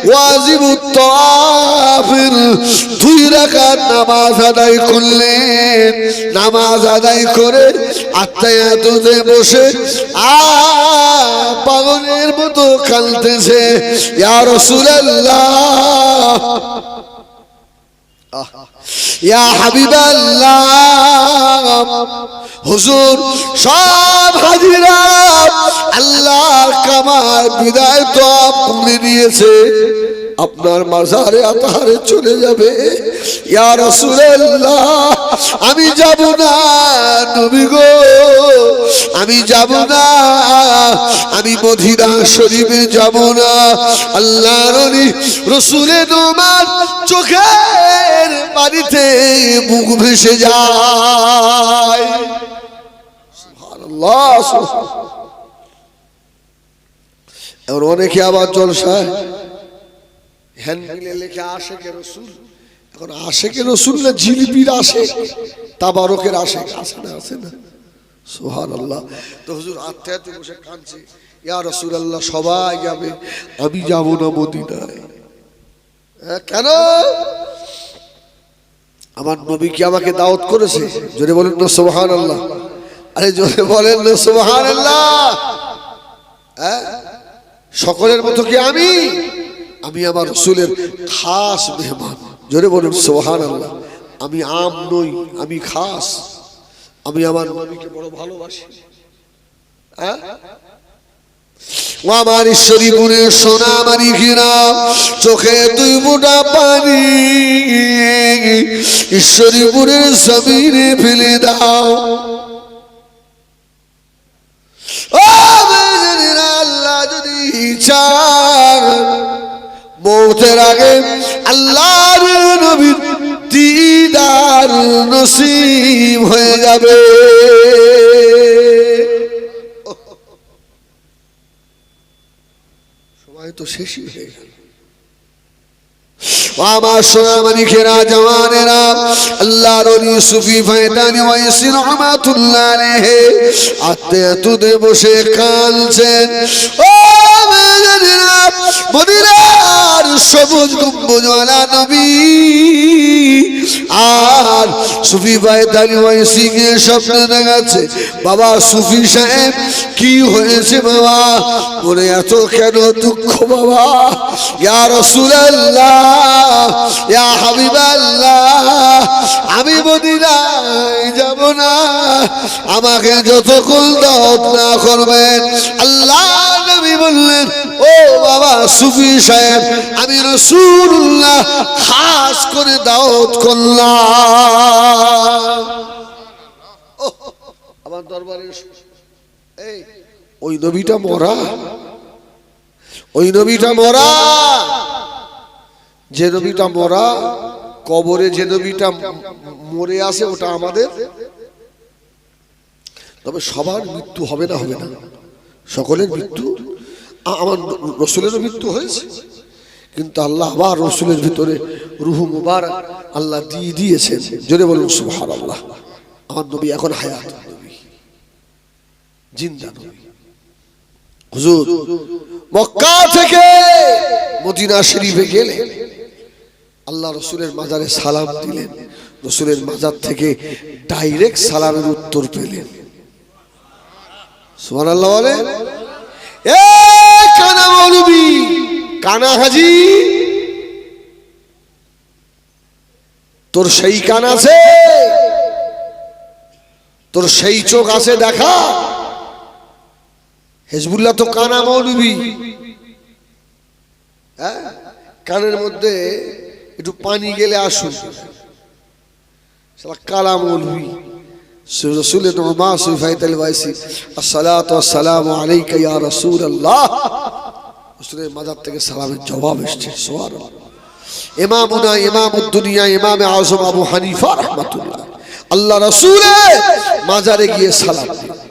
ওয়াজিবুত তাওয়াফের 2 রাকাত নামাজ আদায় করলেন। নামাজ আদায় করে আত্তায়াতুতে বসে পাগলের মতো কাঁদতেছে। ইয়া রাসূলুল্লাহ, ইয়া হাবিবাল্লাহ। হুজুর সব হাজিরা আল্লাহর কাবার বিদায় তওয়াফ করে নিয়েছে। আপনার মাজারে আতাহারে চলে যাবে। ইয়া রাসূলুল্লাহ আমি যাব না নবী গো, আমি যাব না, আমি মদিনা শরীফে যাব না। আল্লাহর নবী রাসূলের তোমার চোখের পানিতে মুখ ভেসে যায়। সুবহানাল্লাহ। আর অনেকে আবার জলসায় হ্যান্ডবিলে লেখে আশেকে রসুল। এখন আশেকে রসুল না জিলিপির আশেক, তাবারকের আশেক আছে না? আছে না? সুবহানাল্লাহ। তো হুজুর আত্মাতে বসে কাঁদছে, ইয়া রাসূলুল্লাহ সবাই যাবে, আমি যাব না মদিনায়। কেন? আমার নবী কি আমাকে দাওয়াত করেছে? জোরে বলেন না সুবহানাল্লাহ। আরে জোরে বলেন না সুবহানাল্লাহ। সকলের মতো কি আমি আমার রাসূলের খাস মেহমান। জোরে বলুন সুবহানাল্লাহ। আমি আম নই, আমি খাস। আমি আমার নবীকে বড় ভালোবাসি। ও আমার ঈশ্বরীপুরের সোনা মানিকেরা, চোখে দুই ফোঁটা পানি ঈশ্বরীপুরের জমিনে ফেলে দাও। আল্লাহ যদি চান মৌতের আগে আল্লাহর নবীর দিদার নসিব হয়ে যাবে। সময় তো শেষই হয়ে গেল। আমার সোনামানিকেরা, জওয়ানেরা, আল্লাহর ওলি সুফি ফায়দানি ওয়াইসি রহমাতুল্লাহ আলাইহি আত্মাতুদে বসে কাঁদছেন। ও মেয়েরা, মদিনার সবুজ গম্বুজওয়ালা নবী আর সুফি ফায়দানি ওয়াইসি কে স্বপ্নে দেখাচ্ছে, বাবা সুফি সাহেব কি হয়েছে বাবা, মনে এত কেন দুঃখ বাবা? ইয়া রাসূলুল্লাহ, ইয়া হাবিবাল্লাহ, আমি মদিনায় যাব না, আমাকে যতক্ষণ দাওয়াত না করবেন। আল্লাহ নবী বললেন, ও বাবা সুফি সাহেব, আমি রাসূলুল্লাহ খাস করে দাওয়াত করলাম। আমার দরবারে এই ওই নবীটা মরা, ওই নবীটা মরা, যে নবীটা মরা, কবরে যে নবীটা মরে আসে ওটা আমাদের। তবে সবার মৃত্যু হবে না, হবে না, সকলের মৃত্যু। আমার রসুলেরও মৃত্যু হয়েছে, কিন্তু আল্লাহ আবার রসুলের ভিতরে রুহু মুবারক আল্লাহ দিয়ে দিয়েছেন। জোরে বলুন সুবহানাল্লাহ। আমার নবী এখন হায়াত নবী, জিন্দা নবী। হুজুর মক্কা থেকে মদিনা শরীফে গেলে আল্লাহ রসুলের মাজারে সালাম দিলেন, রসুলের মাজার থেকে ডাইরেক্ট সালামের উত্তর পেলেন। সুবহানাল্লাহ বলে, এ কানা মৌলবী, কানা হাজি, তোর সেই কান আছে, তোর সেই চোখ আছে দেখা। হিজবুল্লাহ তো কানা মৌলবী, হ্যাঁ, কানের মধ্যে একটু পানি গেলে আসুন, কালা মৌলবী। রাসূলের মা সুফাইতুল ওয়াইসি, আসসালাতু ওয়াসসালামু আলাইকা ইয়া রাসূলুল্লাহ, রাসূলের মাজার থেকে সালামের জবাব এসেছে। সুবহানাল্লাহ। ইমামুনা ইমামুদ দুনিয়া ইমামে আযম আবু হানিফা রাহমাতুল্লাহ, আল্লাহ রাসূলের মাজারে গিয়ে সালাম দিলেন।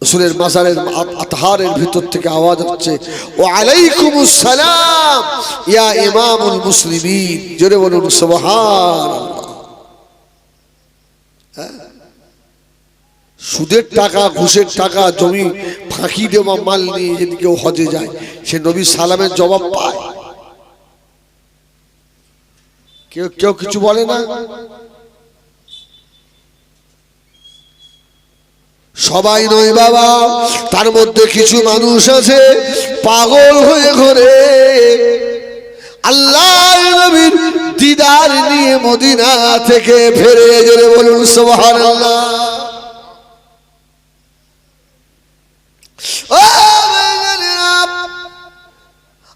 রাসূলের মাজারের আতহারের ভিতর থেকে আওয়াজ হচ্ছে, ওয়া আলাইকুমুস সালাম ইয়া ইমামুল মুসলিমিন। জোরে বলুন সুবহানাল্লাহ। সুদের টাকা, ঘুষের টাকা, জমি ফাঁকি দেওয়া মাল নিয়ে যদি কেউ হজে যায়, সে নবী সালামের জবাব পায়? কেউ কেউ কিছু বলে না। সবাই নয় বাবা, তার মধ্যে কিছু মানুষ আছে পাগল হয়ে ঘোরে আল্লাহর নবীর দিদার নিয়ে মদিনা থেকে ফিরে। জোরে বলুন সুবহানাল্লাহ।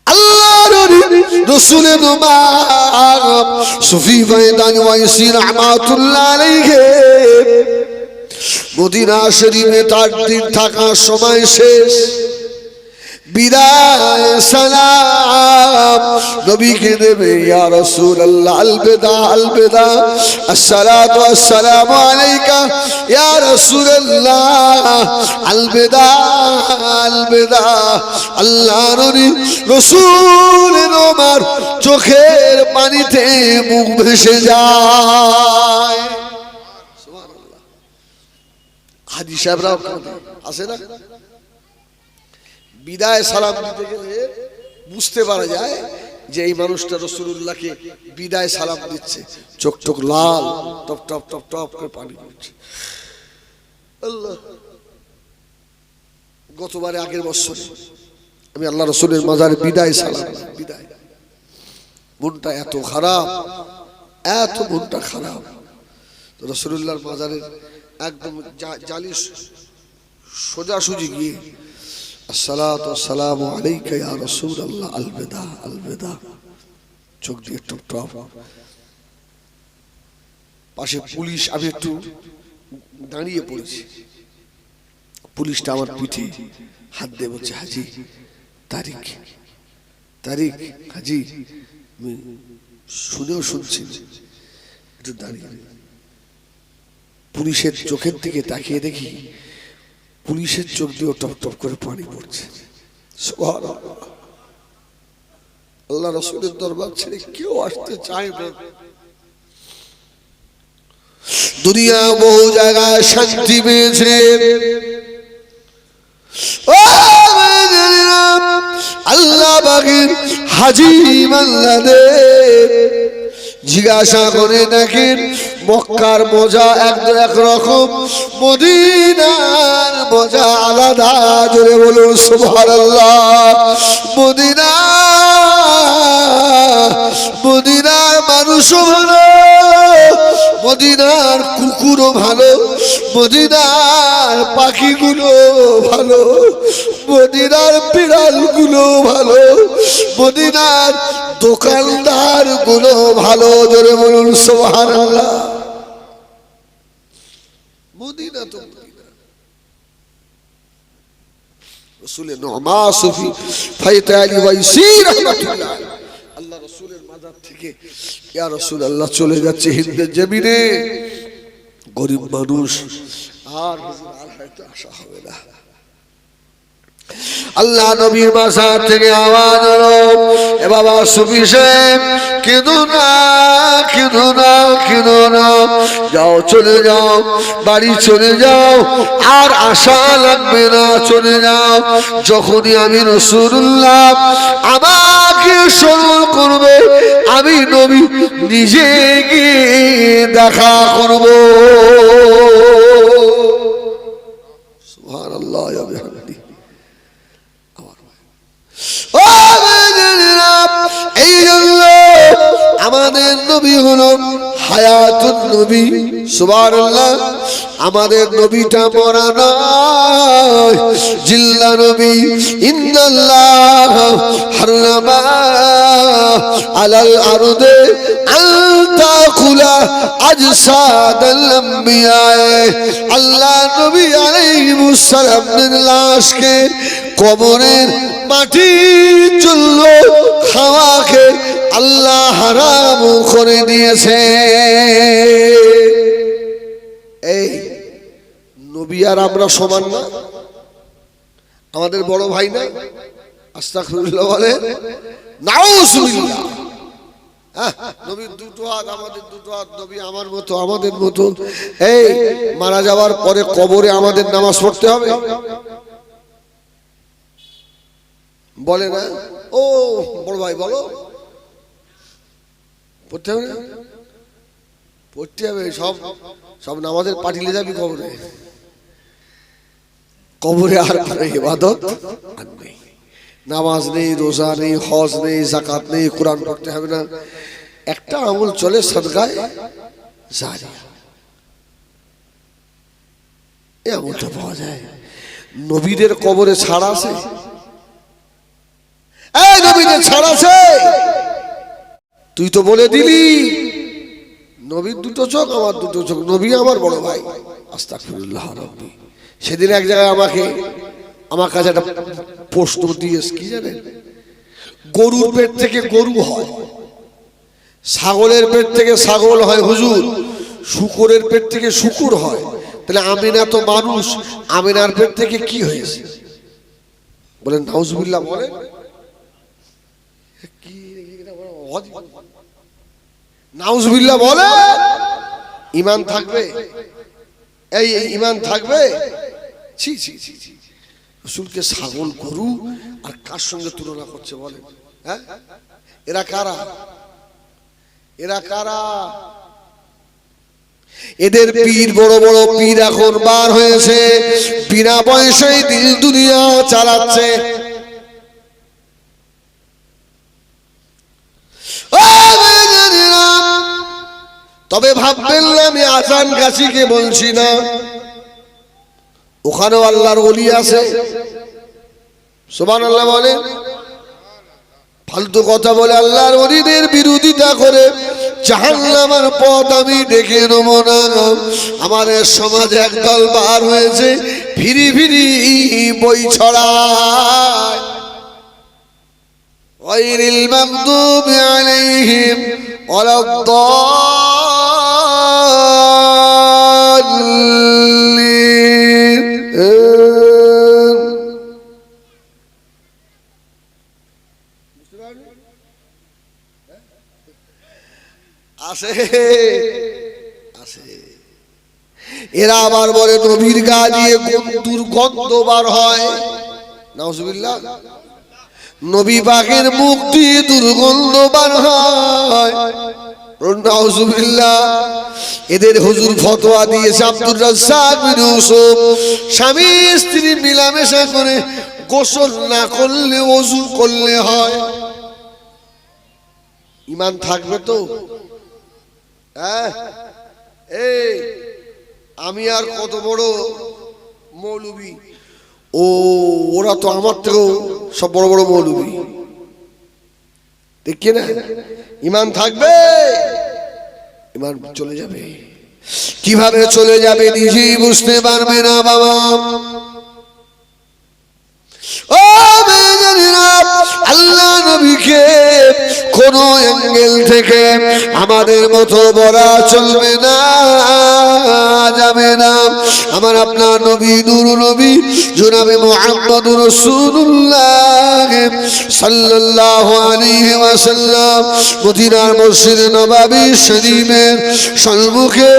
আল্লাহর নবী রসুলের নোমান সুফি ময়দানি ওয়াইসি রাহমাতুল্লাহ আলাইহি মদিনা শরীফে 4 দিন থাকার সময় শেষ বিদায় সালাম নবীকে দেবে ইয়া রাসূলুল্লাহ আলবিদা আলবিদা আসসালাতু ওয়াসসালামু আলাইকা ইয়া রাসূলুল্লাহ আলবিদা আলবিদা আল্লাহর নবী রাসূলের ওমর চোখের পানিতে মুখ ভেসে যায় সুবহানাল্লাহ হাজী সাহেবরাও আছে না বিদায় সালাম দিতে গেলে বুঝতে পারা যায় যে এই মানুষটা রাসূলুল্লাহকে বিদায় সালাম দিচ্ছে চোখ চোখ লাল টপ টপ টপ টপ করে পানি পড়ছে আল্লাহ গতবারে আগের বছরে আমি আল্লাহ রাসূলের মাজারে বিদায় সালাম বিদায় মনটা এত খারাপ এত মনটা খারাপ তো রাসূলুল্লাহর মাজারের একদম জালি সোজাসুজি গিয়ে আসসালাতু ওয়াসসালামু আলাইকা ইয়া রাসূলুল্লাহ আলবিদা আলবিদা চোখ দিয়ে টপ টপ পাশে পুলিশ আমি একটু দাঁড়িয়ে পড়েছি পুলিশটা আমার পিঠে হাত দিয়ে বলছে হাজি তারিখ তারিখ হাজি শুনেও শুনছি একটু দাঁড়িয়ে পুলিশের চোখের দিকে তাকিয়ে দেখি পুলিশের চোখ দিয়ে টপ টপ করে পানি পড়ছে সুবহানাল্লাহ আল্লাহ রাসূলের দরবার ছেড়ে কেউ আসতে চায় না দুনিয়া বহু জায়গায় শান্তি পেয়েছে আল্লাহ বাগির হাজী মাল্লাদের জিজ্ঞাসা করে দেখেন মক্কার মজা একরকম মদিনার মজা আলাদা জোরে বলুন সুবহানাল্লাহ মদিনা মদিনার মানুষও ভালো মদিনার কুকুরও ভালো মদিনার পাখিগুলো ভালো মদিনার বিড়ালগুলো ভালো মদিনার দোকানদার গুলো ভালো জোরে বলুন সুবহানাল্লাহ মদিনা তো রাসূলের নোমা সুফি ফাইতে আলী ওয়াইসি রাহমাতুল্লাহ আল্লাহ রাসূলের মাজার থেকে ইয়া রাসূলুল্লাহ চলে যাচ্ছে হিন্দের জমিনে গরিব মানুষ আর হয়তো আশা হবে না আল্লাহ নবীর মাজার থেকে আওয়াজ হলো এ বাবা সুফি সাহেব কেঁদো না কেঁদো না কেঁদো না যাও চলে যাও বাড়ি চলে যাও আর আশা লাগবে না চলে যাও যখনই আমি রাসূলুল্লাহ আমাকে স্মরণ করবে আমি নবী নিজে গিয়ে দেখা করব সুবহানাল্লাহ ওয়া বিহামদিহি এই জন্য আমাদের নবী হলো হায়াতুন নবী সুবহানাল্লাহ আমাদের নবীটা মরা নয় জিল্লা নবী ইন্নাল্লাহ হারামা আলাল আরদে আনতা খুলা আজসাদাল আম্বিয়া আল্লাহ নবী আলাইহিস সালামের লাশকে কবরের মাটি চুল্ল খাওয়াকে আল্লাহ হারাম করে দিয়েছে এই নবী আর আমরা সমান না আমাদের বড় ভাই না আস্তাগফিরুল্লাহ বলে নাউজুবিল্লাহ নবীর দুটো হাত আমাদের দুটো হাত নবী আমার মতো আমাদের মতো এই মারা যাওয়ার পরে কবরে আমাদের নামাজ পড়তে হবে বলে না ও বড় ভাই বলো পড়তে হবে না পড়তে হবে সব সব নামাজের পাঠিয়ে যাবি কবরে কবরে আর ইবাদত আর নেই নামাজ নেই রোজা নেই হজ নেই যাকাত নেই কোরআন পড়তে হবে না একটা আমল চলে সাদকায়ে জারিয়া এই আমলটা পাওয়া যায় নবীদের কবরে ছাড় আছে এই নবীদের ছাড় আছে তুই তো বলে দিলি নবীর দুটো চোখ, আমার দুটো চোখ, নবী আমার বড় ভাই। আস্তাগফিরুল্লাহ রাব্বি। সেদিন এক জায়গায় আমার কাছে একটা প্রশ্ন দিয়েছে, কি জানেন? গরুর পেট থেকে গরু হয়, ছাগলের পেট থেকে ছাগল হয় হুজুর, শুকরের পেট থেকে শুকুর হয়, তাহলে আমিনা তো মানুষ, আমিনার পেট থেকে কি হয়েছে? বলেন নাউজুবিল্লাহ। বলেন নাউজুবিল্লাহ। বলে ঈমান থাকবে? এই ঈমান থাকবে? ছি ছি ছি ছি। রাসূলকে ছাগল গরু আর কার সঙ্গে তুলনা করছে বলেন? হ্যাঁ, এরা কারা? এরা কারা? এদের পীর, বড় বড় পীর এখন বার হয়েছে, বিনা পয়সায় দিল দুনিয়া চালাচ্ছে। তবে ভাববেন না আমি আজান গাছিকে বলছি না, ওখানেও আল্লাহর ওলি আছে। সুবহানাল্লাহ বলে। ফালতু কথা বলে আল্লাহর ওলিদের বিরোধিতা করে জাহান্নামের পথ আমি দেখে নেব না। আমাদের সমাজে একদল বার হয়েছে, ফিরি ফিরি বই ছড়ায়। গায়রিল মাগদুবি আলাইহিম ওয়ালাদ-দাল্লিন। আছে আছে। এরা আবার বলে নবীর গা দিয়ে দুর্গন্ধ বার হয়। নাউজুবিল্লাহ। নবী পাকের মুখ দিয়ে দুর্গন্ধ বার হয়। নাউজুবিল্লাহ। এদের হুজুর ফতোয়া দিয়েছে আব্দুর রাজ্জাক বিন ইউসুফ, স্বামী স্ত্রী মিলামেশা করে গোসল না করলে ওযু করলে হয়। ঈমান থাকবে তো? হ্যাঁ, এই আমি আর কত বড় মৌলবী, ওরা তো আমার থেকেও সব বড় বড় মৌলবী, ঠিক না? ঈমান থাকবে? ঈমান চলে যাবে। কিভাবে চলে যাবে নিজেই বুঝতে পারবে না বাবা। ও আল্লাহ নবীকে কোন অ্যাঙ্গেল থেকে আমাদের মতো বলা চলবে না, যাবে না। আমার আপনার নবী নূর নবী জনাবে মুহাম্মদুর রাসূলুল্লাহ সাল্লাল্লাহু আলাইহি ওয়াসাল্লাম মদিনার মসজিদ নববী শরীফের সম্মুখে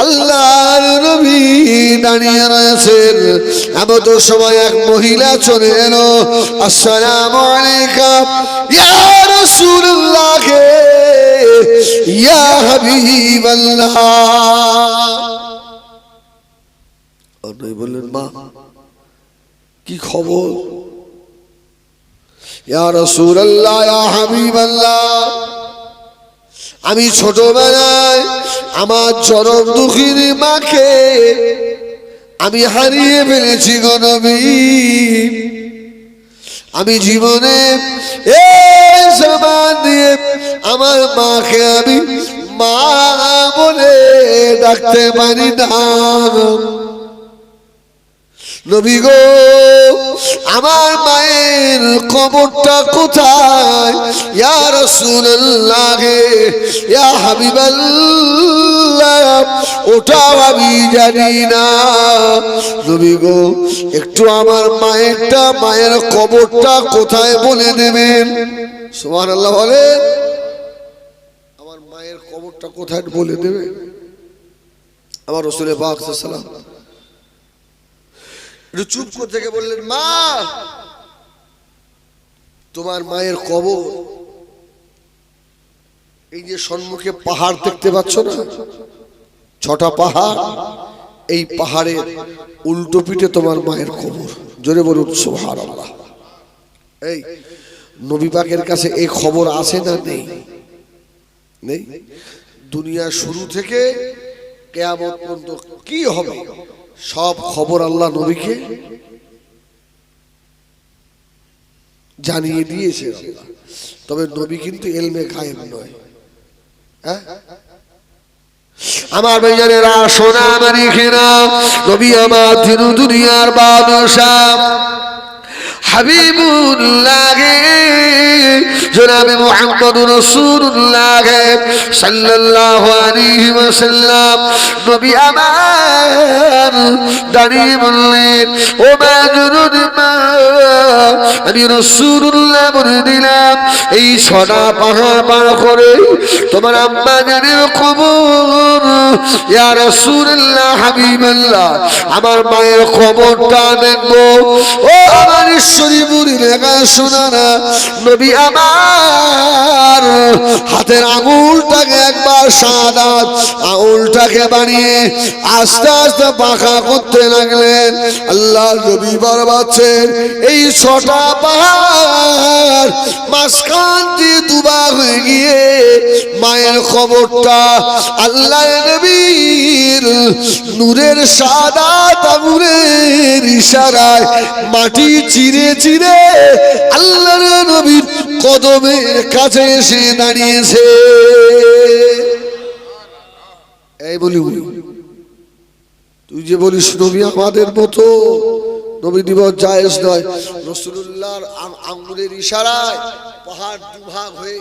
আল্লাহর নবী দাঁড়িয়ে রয়েছেন। এমন সময় এক মহিলা চলে এলো। আসসালামু আলাইকুম ইয়া রাসূলুল্লাহ ইয়া হাবিবাল্লাহ। নবী বললেন, মা কি খবর? ইয়া রাসূলুল্লাহ ইয়া হাবিবাল্লাহ, আমি ছোটবেলায় আমার চরম দুঃখীর মাকে আমি হারিয়ে ফেলেছি গো নবী। আমি জীবনে এই জবান দিয়ে আমার মাকে আমি মা বলে ডাকতে পারি না। নবী গো, আমার মায়ের কবরটা কোথায়? ইয়া রাসূলুল্লাহ ইয়া হাবিবাল্লাহ, ওটাও আমি জানি না। নবী গো, একটু আমার মায়ের কবরটা কোথায় বলে দেবেন? সুবহানাল্লাহ বলেন। আমার মায়ের কবরটা কোথায় বলে দেবে? আমার রাসূল পাক সাল্লাল্লাহু আলাইহি ওয়াসাল্লাম একটু চুপ করে থেকে বললেন, মা তোমার মায়ের কবর এই যে সম্মুখে পাহাড় দেখতে পাচ্ছ না, 6টা পাহাড়, এই পাহাড়ের উল্টো পিঠে তোমার মায়ের কবর। জোরে বলুন সুবহানাল্লাহ। এই নবী পাকের কাছে এই খবর আছে না নেই? নেই। দুনিয়া শুরু থেকে কিয়ামত পর্যন্ত কি হবে সব খবর আল্লাহ নবীকে জানিয়ে দিয়েছে। তবে নবী কিন্তু ইলমে গায়েব নয়। আমার ভাইজানেরা, সোনা মারি খেরা, নবী আমার দিন দুনিয়ার বাদশাহ হাবিবুল্লাহ জনাবে মুহাম্মদুর রাসূলুল্লাহ সাল্লাল্লাহু আলাইহি ওয়াসাল্লাম নবী আমার দাঁড়িয়ে বললেন, ও মাজনুদ মা, আমি রাসূলুল্লাহ বলে দিলাম এই ছটা পাহাড় পার করে তোমার আম্মা জানের কবর, ইয়া রাসূলুল্লাহ হাবিবাল্লাহ আমার মায়ের কবরটা দেখবো। ও আমার ঈশ্বরীপুরী লেখা শোনারা, নবী আমার হাতের আঙুলটাকে একবার সাদা আঙুলটাকে বানিয়ে আস্তে আস্তে পাখা করতে লাগলেন। আল্লাহ নবী বলছেন এই ছটা পাহাড় মাঝখান দিয়ে দুবা হয়ে গিয়ে মায়ের খবরটা আল্লাহ নবীর নূরের সাদা আঙুলের ইশারায় মাটি চিরে চিরে আল্লাহর নবীর কদমের কাছে এসে দাঁড়িয়েছে। এই বলি তুই যে বলিস নবী আমাদের মতো, নবী দিবস জায়েজ নয়। রাসূলুল্লাহর আঙ্গুলের ইশারায় পাহাড় দুভাগ হয়ে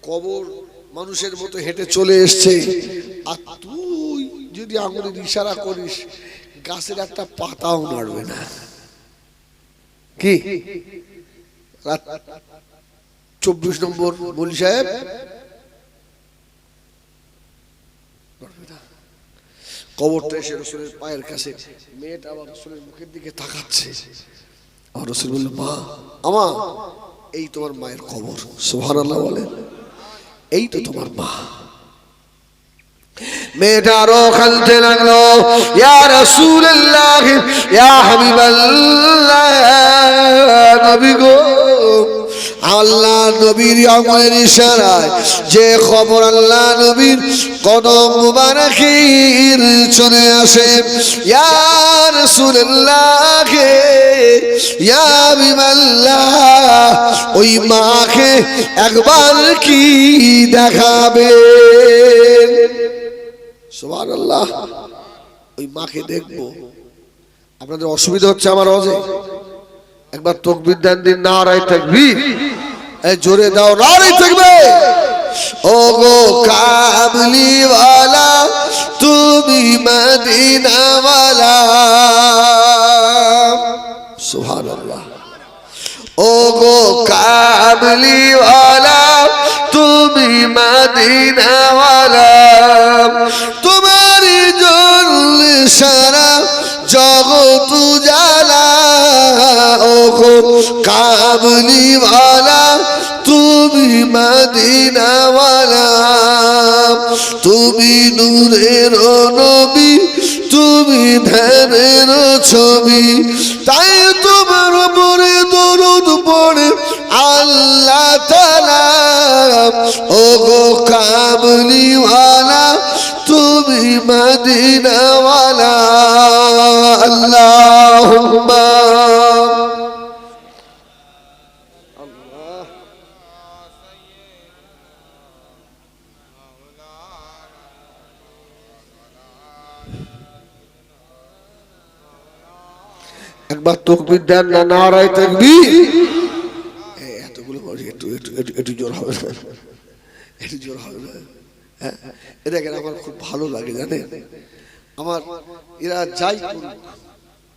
কবর মানুষের মতো হেঁটে চলে এসছে, আর তুই যদি আঙ্গুলের ইশারা করিস গাছের একটা পাতাও নাড়বে না। কি 24 নম্বর বলি সাহেব কবরটা এসে রসুলের পায়ের কাছে, মেয়েটা আবার রসুলের মুখের দিকে তাকাচ্ছে। আর রসুল বলল, মা আমা এই তোমার মায়ের কবর। সুবহানাল্লাহ বলে, এই তো তোমার মা। মেয়েটা আরো কাঁদতে লাগলো, ইয়া রাসূলুল্লাহ ইয়া হাবিবাল্লাহ, নবী গো, আল্লাহ নবীর আঙ্গুলের ইশারায় যে খবর আল্লাহ নবীর কদম মুবারকের চলে আসে, ইয়া রাসূলুল্লাহ ইয়া হাবিবাল্লাহ, ওই মাকে একবার কি দেখাবে? সুবহানাল্লাহ, ওই মাকে দেখবো। আপনাদের অসুবিধা হচ্ছে আমার অজে, একবার তাকবীর দেন দিন, নারায়ে তাকবীর, এই জোরে দাও নারায়ে তাকবীর। ও গো কামলি ওয়ালা তুমি মদিনা ওয়ালা, সুবহানাল্লাহ। ও গো কামলি ওয়ালা তুমি মদিনা ওয়ালা, তোমার জন্য সারা জগৎ উজালা। ও গো কামলি ওয়ালা তুমি মদিনা ওয়ালা, তুমি নূরের নবী, তুমি ধ্যানের ছবি, তাই তোমার উপরে দরুদ পড়ে আল্লাহ তাআলা। ও গো কামলি ওয়ালা তুমি মদিনা ওয়ালা, আল্লাহুম্মা একবার তাকবীর দেন না, নারায়ে তাকবীর। এতগুলো একটু একটু একটু জোর হবে না, একটু জোর হবে না। হ্যাঁ, এটা কেন আমার খুব ভালো লাগে জানেন, আমার এরা যাই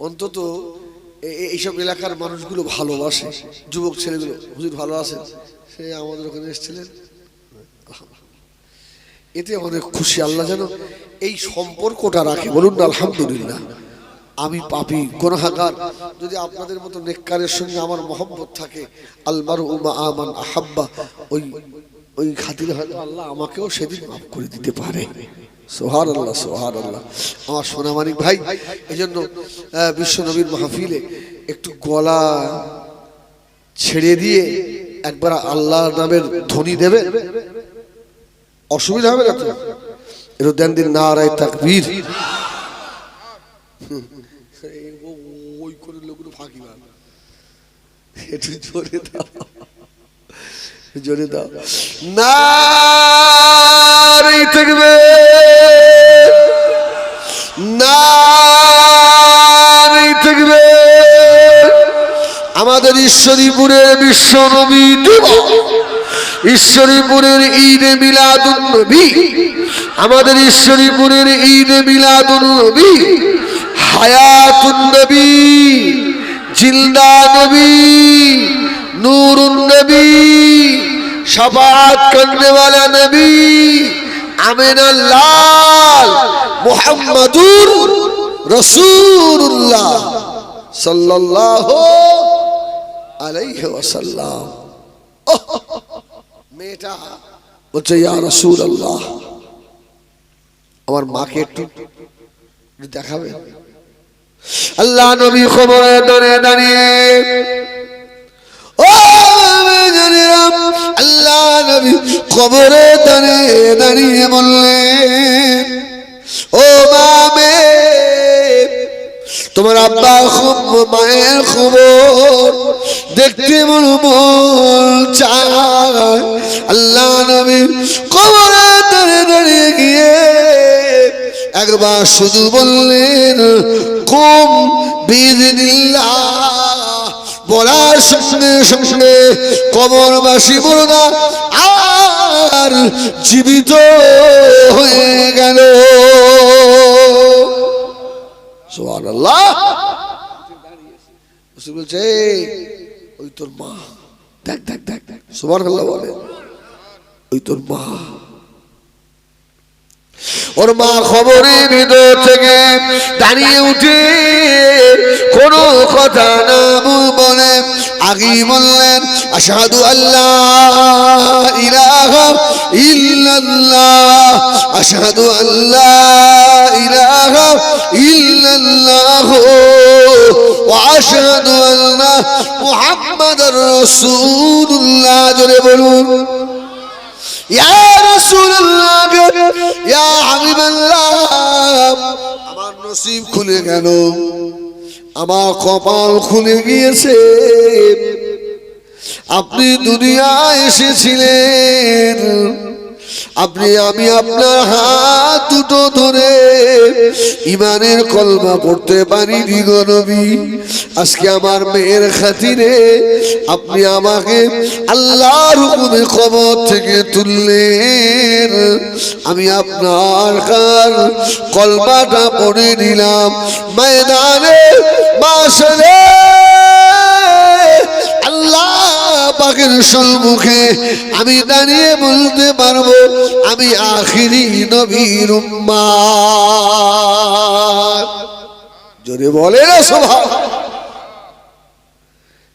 অন্তত এইসব এলাকার মানুষগুলো ভালোবাসে, যুবক ছেলেগুলো, হুজুর ভালো আছে, সে আমাদের ওখানে এসেছিলেন, এতে অনেক খুশি। আল্লাহ যেন এই সম্পর্কটা রাখে, বলুন না আলহামদুলিল্লাহ। আমি পাপী গুনাহগার, যদি আপনাদের মতো নেককারের সঙ্গে আমার মহব্বত থাকে, আল মারউ মা মান আহাব্বা, ওই খাতিরে হয়তো আল্লাহ আমাকেও সেদিন মাফ করে দিতে পারে। সুবহানাল্লাহ সুবহানাল্লাহ। আমার সোনামানিক ভাই, এজন্য বিশ্ব নবীর মাহফিলে একটু গলা ছেড়ে দিয়ে একবার আল্লাহর নামের ধ্বনি দেবে, অসুবিধা হবে না তো? একটু দেন দিন নারায়ে তাকবীর। ওই করে লোকগুলো ফাঁকি মার, একটু জোরে দাও, জোরে দাও। নারায়ে আমাদের ঈশ্বরীপুরের বিশ্ব নবী দিবস, ঈশ্বরীপুরের ঈদে মিলাদুন নবী, আমাদের ঈশ্বরীপুরের ঈদে মিলাদুন নবী, হায়াতুন নবী, জিন্দা নবী, নূরুন নবী, शफाअत करने वाला नबी आमिनुल्लाह मुहम्मदुर रसूलुल्लाह सल्लल्लाहु अलैहि वसल्लम। मेटा বলছে ইয়া রাসূলুল্লাহ, আমার মাকে একটু দেখাবেন। আল্লাহ নবী খবরে দাঁড়িয়ে ও আল্লাহ নবী কবরে দাঁড়িয়ে বললেন, ও মামে, তোমার আব্বা খুব মায়ের খবর দেখতে মন চায়। আল্লাহ নবী কবরে দাঁড়িয়ে গিয়ে একবার শুধু বললেন কুম বিইজনিল্লাহ, বলার সঙ্গে সঙ্গে কবরবাসী মুর্দা আর জীবিত হয়ে গেল। সুবহানাল্লাহ। বলছে ওই তোর মা, দেখ দেখ দেখ দেখ, সুবহানাল্লাহ বলে, ওই তোর মা। ওর মা খবরের ভিতর থেকে দাঁড়িয়ে উঠে কোনো কথা না বলে আগেই বললেন আশহাদু আল্লাহ ইলাহা ইল্লাল্লাহ, আশহাদু আল্লাহ ইলাহা ইল্লাল্লাহ ওয়া আশহাদু আন্না মুহাম্মাদুর রাসূলুল্লাহ। জোরে বলুন ইয়া রাসূলুল্লাহ, ইয়া হাবিবাল্লাহ। আমার নসিব খুলে গেল, আমার কপাল খুলে গিয়েছে। আপনি দুনিয়ায় এসেছিলেন, আমি আপনার হাত দুটো ধরে ইমানের কলমা পড়তে পারিনি গো নবী। আজকে আমার মেয়ের খাতিরে আপনি আমাকে আল্লাহর হুকুমে কবর থেকে তুললেন। আমি আপনার কলমাটা পড়ে নিলাম। ময়দানে মাশরে আল্লাহ পাকের সম্মুখে আমি দাঁড়িয়ে বলতে পারবো আমি আখিরি নবীর উম্মত। জোরে বলে না সুবহানাল্লাহ।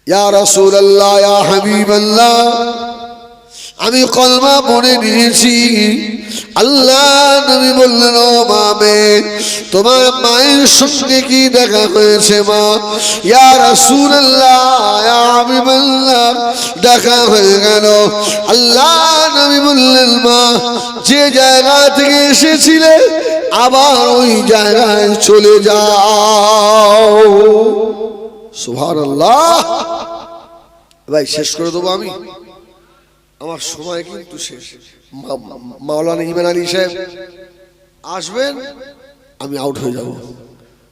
ইয়া রাসূলুল্লাহ, ইয়া হাবিবাল্লাহ, আমি কলমা পড়ে নিয়েছি। আল্লাহ নবী বললেন, ও মামে, তোমার মায়ের সঙ্গে কি দেখা হয়েছে মা? ইয়া রাসূলুল্লাহ, ইয়া হাবিবাল্লাহ, দেখা হয়ে গেল। আল্লাহ নবী বললেন, মা, যে জায়গা থেকে এসেছিলে আবার ওই জায়গায় চলে যাও। সুবহানাল্লাহ। ভাই শেষ করে দেবো আমি, আমার সময় কিন্তু শেষ। মাওলানা ইমান আলী সাহেব আসবেন, আমি আউট হয়ে যাব।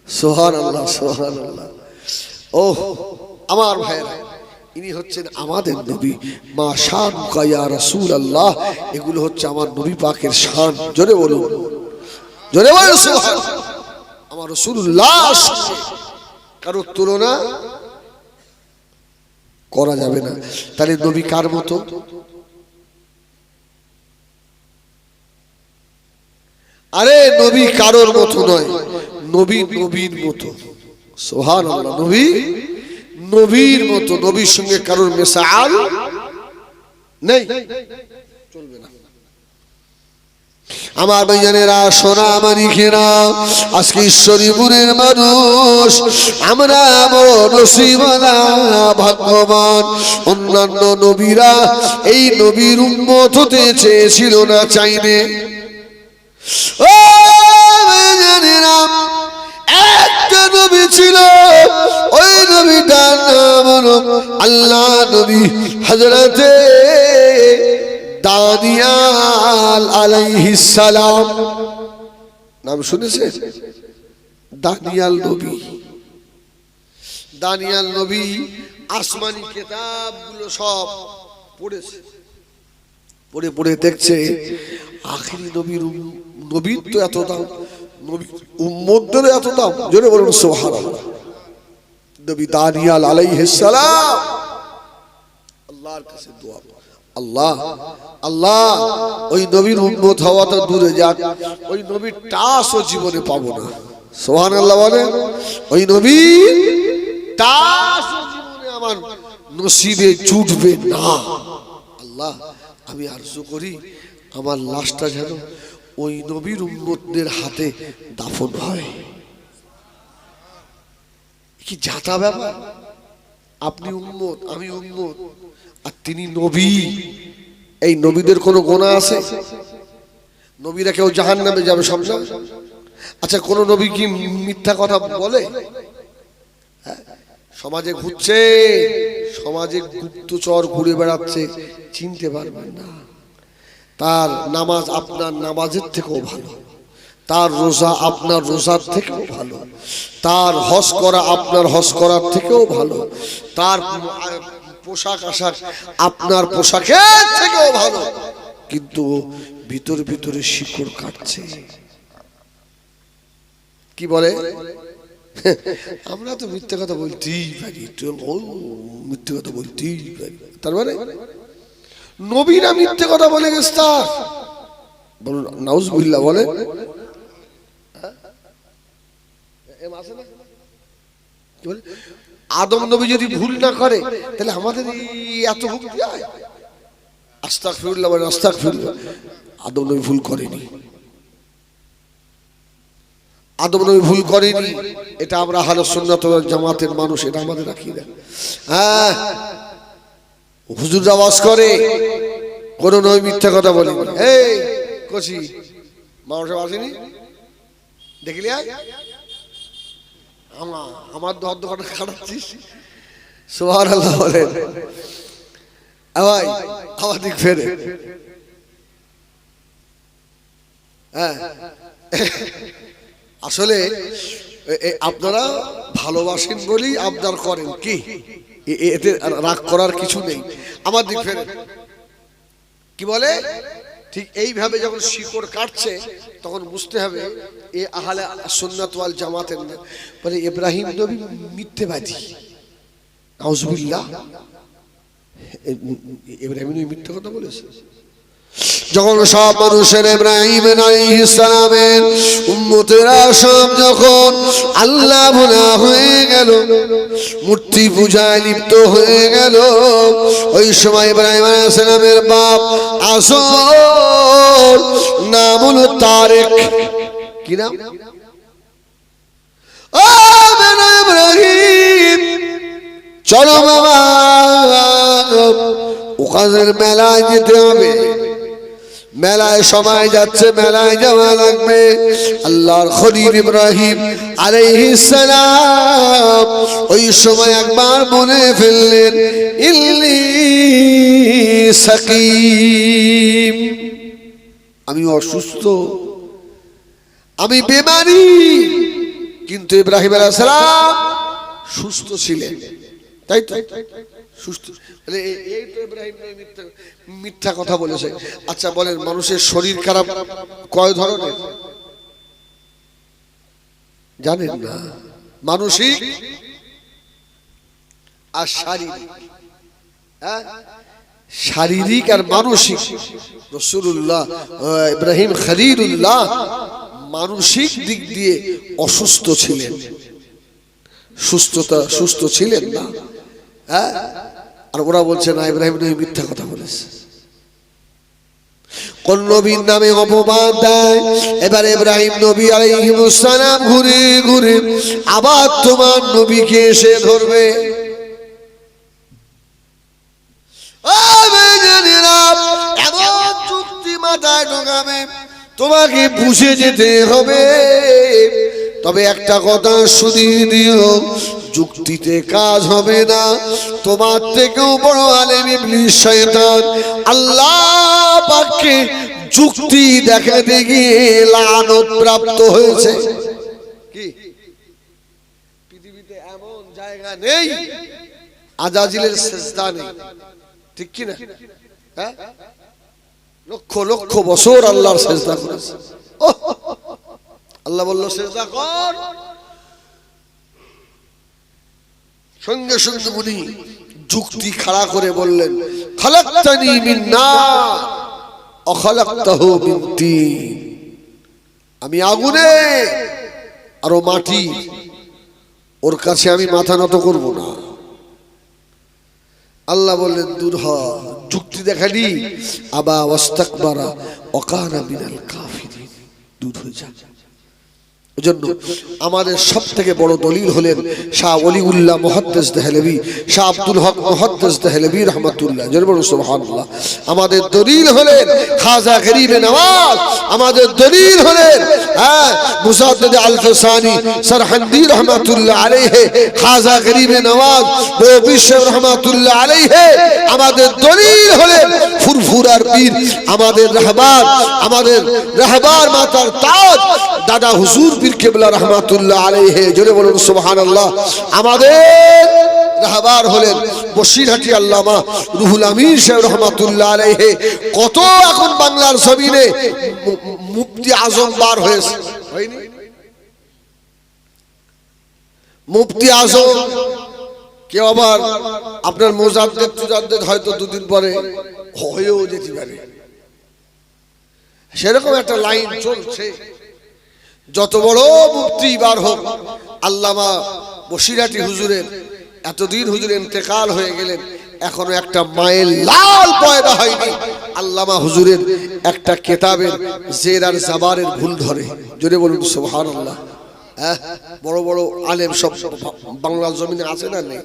সুবহানাল্লাহ, সুবহানাল্লাহ। ও আমার ভাইরা, ইনি হচ্ছেন আমাদের নবী। মা শান ইয়া রাসূলুল্লাহ, এগুলো হচ্ছে আমার নবী পাকের শান। জোরে বলুন, জোরে বলুন সুবহানাল্লাহ। আমার রাসূলুল্লাহ কারো তুলনা করা যাবে না। তাহলে নবী কার মতো? আরে নবী কারোর মতো নয়, নবী নবীর মতো। সুবহানাল্লাহ। নবী নবীর মতো, নবীর সঙ্গে কারোর মিসাল নেই, চলবে না। আমার ভাইজানেরা, সোনা মানিকেরা, আজকে ঈশ্বরীপুরের মানুষ আমরা বড় নসিবওয়ালা, ভাগ্যবান। অন্যান্য নবীরা এই নবীর উম্মত হতে চেয়েছিল না, চাইনে। ও ভাইজানেরা, একটা নবী ছিল, ওই নবীটার নাম হলো আল্লাহ নবী হযরতে দানিয়াল আলাইহিস সালাম। নাম শুনেছেন? দানিয়াল নবী। দানিয়াল নবী আসমানি কিতাবগুলো সব পড়েছে, পড়ে পড়ে দেখছে আখিরি নবীর তো এত দাম, নবী উম্মতদের এত দাম। জোরে বলুন সুবহানাল্লাহ। নবী দানিয়াল আলাইহিস সালাম আল্লাহর কাছে দোয়া, আল্লাহ আল্লাহ ওই নবীর উম্মত হওয়া তো দূরে যাক, ওই নবীর টাসও জীবনে পাবো না। সুবহানাল্লাহ বলেন, ওই নবীর টাসও জীবনে আমার নসিবে জুটবে না। আল্লাহ আমি আরজু করি আমার লাশটা যেন ওই নবীর উম্মতদের হাতে দাফন হয়। কি জাতা ব্যাপার, আপনি উম্মত আমি উম্মত আর তিনি নবী। এই নবীদের কোনো গুনাহ আছে? নবীরা কেউ জাহান্নামে যাবে সবসময়? আচ্ছা কোন নবী কি মিথ্যা কথা বলে? সমাজে ঘুরছে, সমাজে গুপ্তচর ঘুরে বেড়াচ্ছে, চিনতে পারবেন না। তার নামাজ আপনার নামাজের থেকেও ভালো, তার রোজা আপনার রোজার থেকেও ভালো, তার হজ করা আপনার হজ করার থেকেও ভালো, তার পোশাক আশাক আপনার পোশাকের থেকেও ভালো, কিন্তু ভিতর ভিতরে শিকড় কাটছে। কি বলে? আমরা তো মিথ্যে কথা বলতেই পারি, মিথ্যে কথা বলতেই পারি। তার মানে নবীরা মিথ্যে কথা বলে গেছে। তার বলুন নাউজুবিল্লাহ বলে। আদম নবী যদি ভুল না করে তাহলে আমাদের এত ভক্তি হয়? আস্তাগফিরুল্লাহ বলেন, আস্তাগফিরুল্লাহ। আদম নবী ভুল করেনি, আদম নবী ভুল করেনি, এটা আমরা আহলুস সুন্নাত ওয়াল জামাতের মানুষ, এটা আমাদের আকীদা। হ্যাঁ, হুজুর আওয়াজ করে কোন নবী মিথ্যা কথা বলেনি। এই কচি মানুষ আসেনি দেখলি আমার দর দোকানে খাটাচ্ছিস? সুবহানাল্লাহ বলেন। ভাই আমার দিক ফেরে। হ্যাঁ আসলে আপনারা ভালোবাসেন বলেই আবদার করেন, কি এতে রাগ করার কিছু নেই। আমার দিক ফেরে। কি বলে? ঠিক এইভাবে যখন শিকড় কাটছে তখন বুঝতে হবে এ আহলে সুন্নাত ওয়াল জামাতের না। বলে ইব্রাহিম নবী মিথ্যেবাদী, নাউজুবিল্লাহ। ইব্রাহিম নবী মিথ্যে কথা বলেছে? যখন সব মানুষের ইব্রাহিম আলাইহিস সালামের উম্মতেরা সব যখন আল্লাহ ভোলা হয়ে গেল, মূর্তি পূজায় লিপ্ত হয়ে গেল, ওই সময় ইব্রাহিম আলাইহিস সালামের বাপ আসর নাম হলো তারেক। কি নাম? ও ইব্রাহিম চলো বাবা, ওখানের মেলায় যেতে হবে। মেলায় সময় যাচ্ছে, মেলায় যাওয়া লাগবে। আল্লাহর খলিল ইব্রাহিম আলাইহিস সালাম ওই সময় একবার মনে ফেললেন ইল্লি সাকিম, আমি অসুস্থ, আমি বেমারি। কিন্তু ইব্রাহিম আলাইহিস সালাম সুস্থ ছিলেন, তাই তো? সুস্থ। এই তো ইব্রাহিম মিথ্যা কথা বলেছে। আচ্ছা বলেন, মানুষের শরীর খারাপ কয় ধরনের জানেন না? মানসিক আর শারীরিক। হ্যাঁ, শারীরিক আর মানসিক। রাসূলুল্লাহ ইব্রাহিম খলিলুল্লাহ মানসিক দিক দিয়ে অসুস্থ ছিলেন, সুস্থ ছিলেন না। হ্যাঁ, আর ওরা বলছে না ইব্রাহিম নবী মিথ্যা কথা বলেছে, কোন নবীর নামে অপবাদ দেয়। এবার ইব্রাহিম নবী আলাইহিস সালাম ঘুরে ঘুরে আবার তোমার নবীকে এসে ধরবে। এমন চুক্তি মাথায় ঢোকাবে, তোমাকে বুঝে যেতে হবে। তবে একটা কথা শুনিয়ে দিও, যুক্তিতে কাজ হবে না। তোমার থেকেও বড় আলেম ইবলিস শয়তান আল্লাহ পাককে যুক্তি দেখাতে গিয়ে লানত প্রাপ্ত হয়েছে। কি পৃথিবীতে এমন জায়গা নেই আজাজিলের সেজদা নেই, ঠিক কি না? হ্যাঁ, লক্ষ লক্ষ বছর আল্লাহর সেজদা করেছে। আল্লাহ বলল সেজদা কর, সঙ্গে সঙ্গে উনি যুক্তি খাড়া করে বললেন খালাকতানি মিন নার ওয়া খালাকতাহু মিন তিন, আমি আগুনে আর ও মাটি, ওর কাছে আমি মাথা নত করব না। আল্লাহ বললেন দূর হ, যুক্তি দেখালি, আবা ওয়াস্তাকবারা ওয়া কানা মিনাল কাফিরিন, দূর হয়ে যা। এজন্য আমাদের সবথেকে বড় দলিল হলেন শাহ ওলিউল্লাহ মুহাদ্দিস দেহলভী, শাহ আব্দুল হক মুহাদ্দিস দেহলভী রাহমাতুল্লাহ, জোরে বলুন সুবহানাল্লাহ। আমাদের দলিল হলেন খাজা গরিবে নওয়াজ, আমাদের দলিল হলেন মুজাদ্দিদ আল-ফসানি সরহন্দি রাহমাতুল্লাহ আলাইহি, খাজা গরিবে নওয়াজ ববিশর রাহমাতুল্লাহ আলাইহি। আমাদের দলিল হলেন ফুরফুরার পীর, আমাদের রাহবার মাতার তাজ দাদা হুজুর পীর কেবলা রহমাতুল্লাহ আলাইহি, জোরে বলুন সুবহানাল্লাহ। আমাদের রাহবার হলেন বসিরহাটি আল্লামা রুহুল আমিন সাহেব রহমাতুল্লাহ আলাইহি। কত এখন বাংলার জমিনে মুফতি আজম বার হয়েছে, হয়নি? মুফতি আজম কেউ আবার আপনার মুজাদ্দিদ হয়তো দুদিন পরে হয়েও যেতে পারে, সেরকম একটা লাইন চলছে। যত বড় মুফতি বার হোক, আল্লামা বসিরহাটি হুজুরের এতদিন হুজুর ইন্তেকাল হয়ে গেলেন, এখনো একটা মায়ের লাল পয়দা হয়নি। আল্লামা হুজুরের একটা কিতাবের জের আর জাবারের ভুল ধরে, জোরে বলুন সুবহানাল্লাহ। হ্যাঁ, বড় বড় আলেম সব বাংলার জমিনে আছে না? নেই,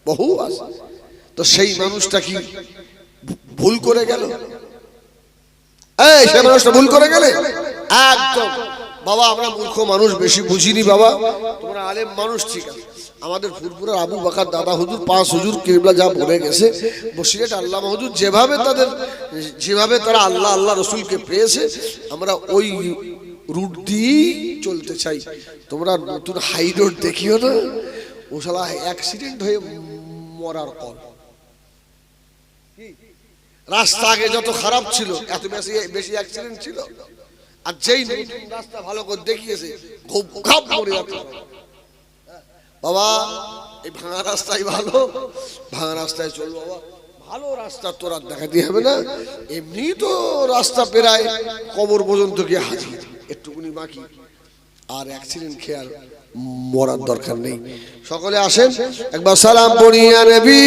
বহু আছে। তো সেই মানুষটা কি ভুল করে গেল? সেই মানুষটা ভুল করে গেলে একদম বাবা, আমরা মূর্খ মানুষ, বেশি বুঝিনি বাবা, তোমরা আলেম মানুষ, ঠিক আছে। আমাদের ফুরফুরার আবু বকর দাদা হুজুর, পাঁচ হুজুর কিবলা যা বলে গেছে, বসিরহাট আল্লামা হুজুর যেভাবে তারা আল্লাহ আল্লাহ রসুলকে পেয়েছে, আমরা ওই রুট দিয়েই চলতে চাই। তোমরা নতুন হাই রোড দেখিও না, ও শালা অ্যাক্সিডেন্ট হয়ে মরার কল। রাস্তা আগে যত খারাপ ছিল, এত বেশি অ্যাক্সিডেন্ট ছিল, আর যেই নতুন রাস্তা ভালো করে দেখিয়েছে, খুব খাপ মরে যাচ্ছে। বাবা, এই ভাঙা রাস্তায় ভালো, ভাঙা রাস্তায় চল বাবা, ভালো রাস্তা তোর আর দেখাতে হবে না। এমনি তো রাস্তা পেরায় কবর পর্যন্ত গিয়ে হাজির, একটুকুনি বাকি, আর অ্যাক্সিডেন্ট খেয়াল মরার দরকার নেই। সকলে আসেন একবার সালাম পড়িয়া নবী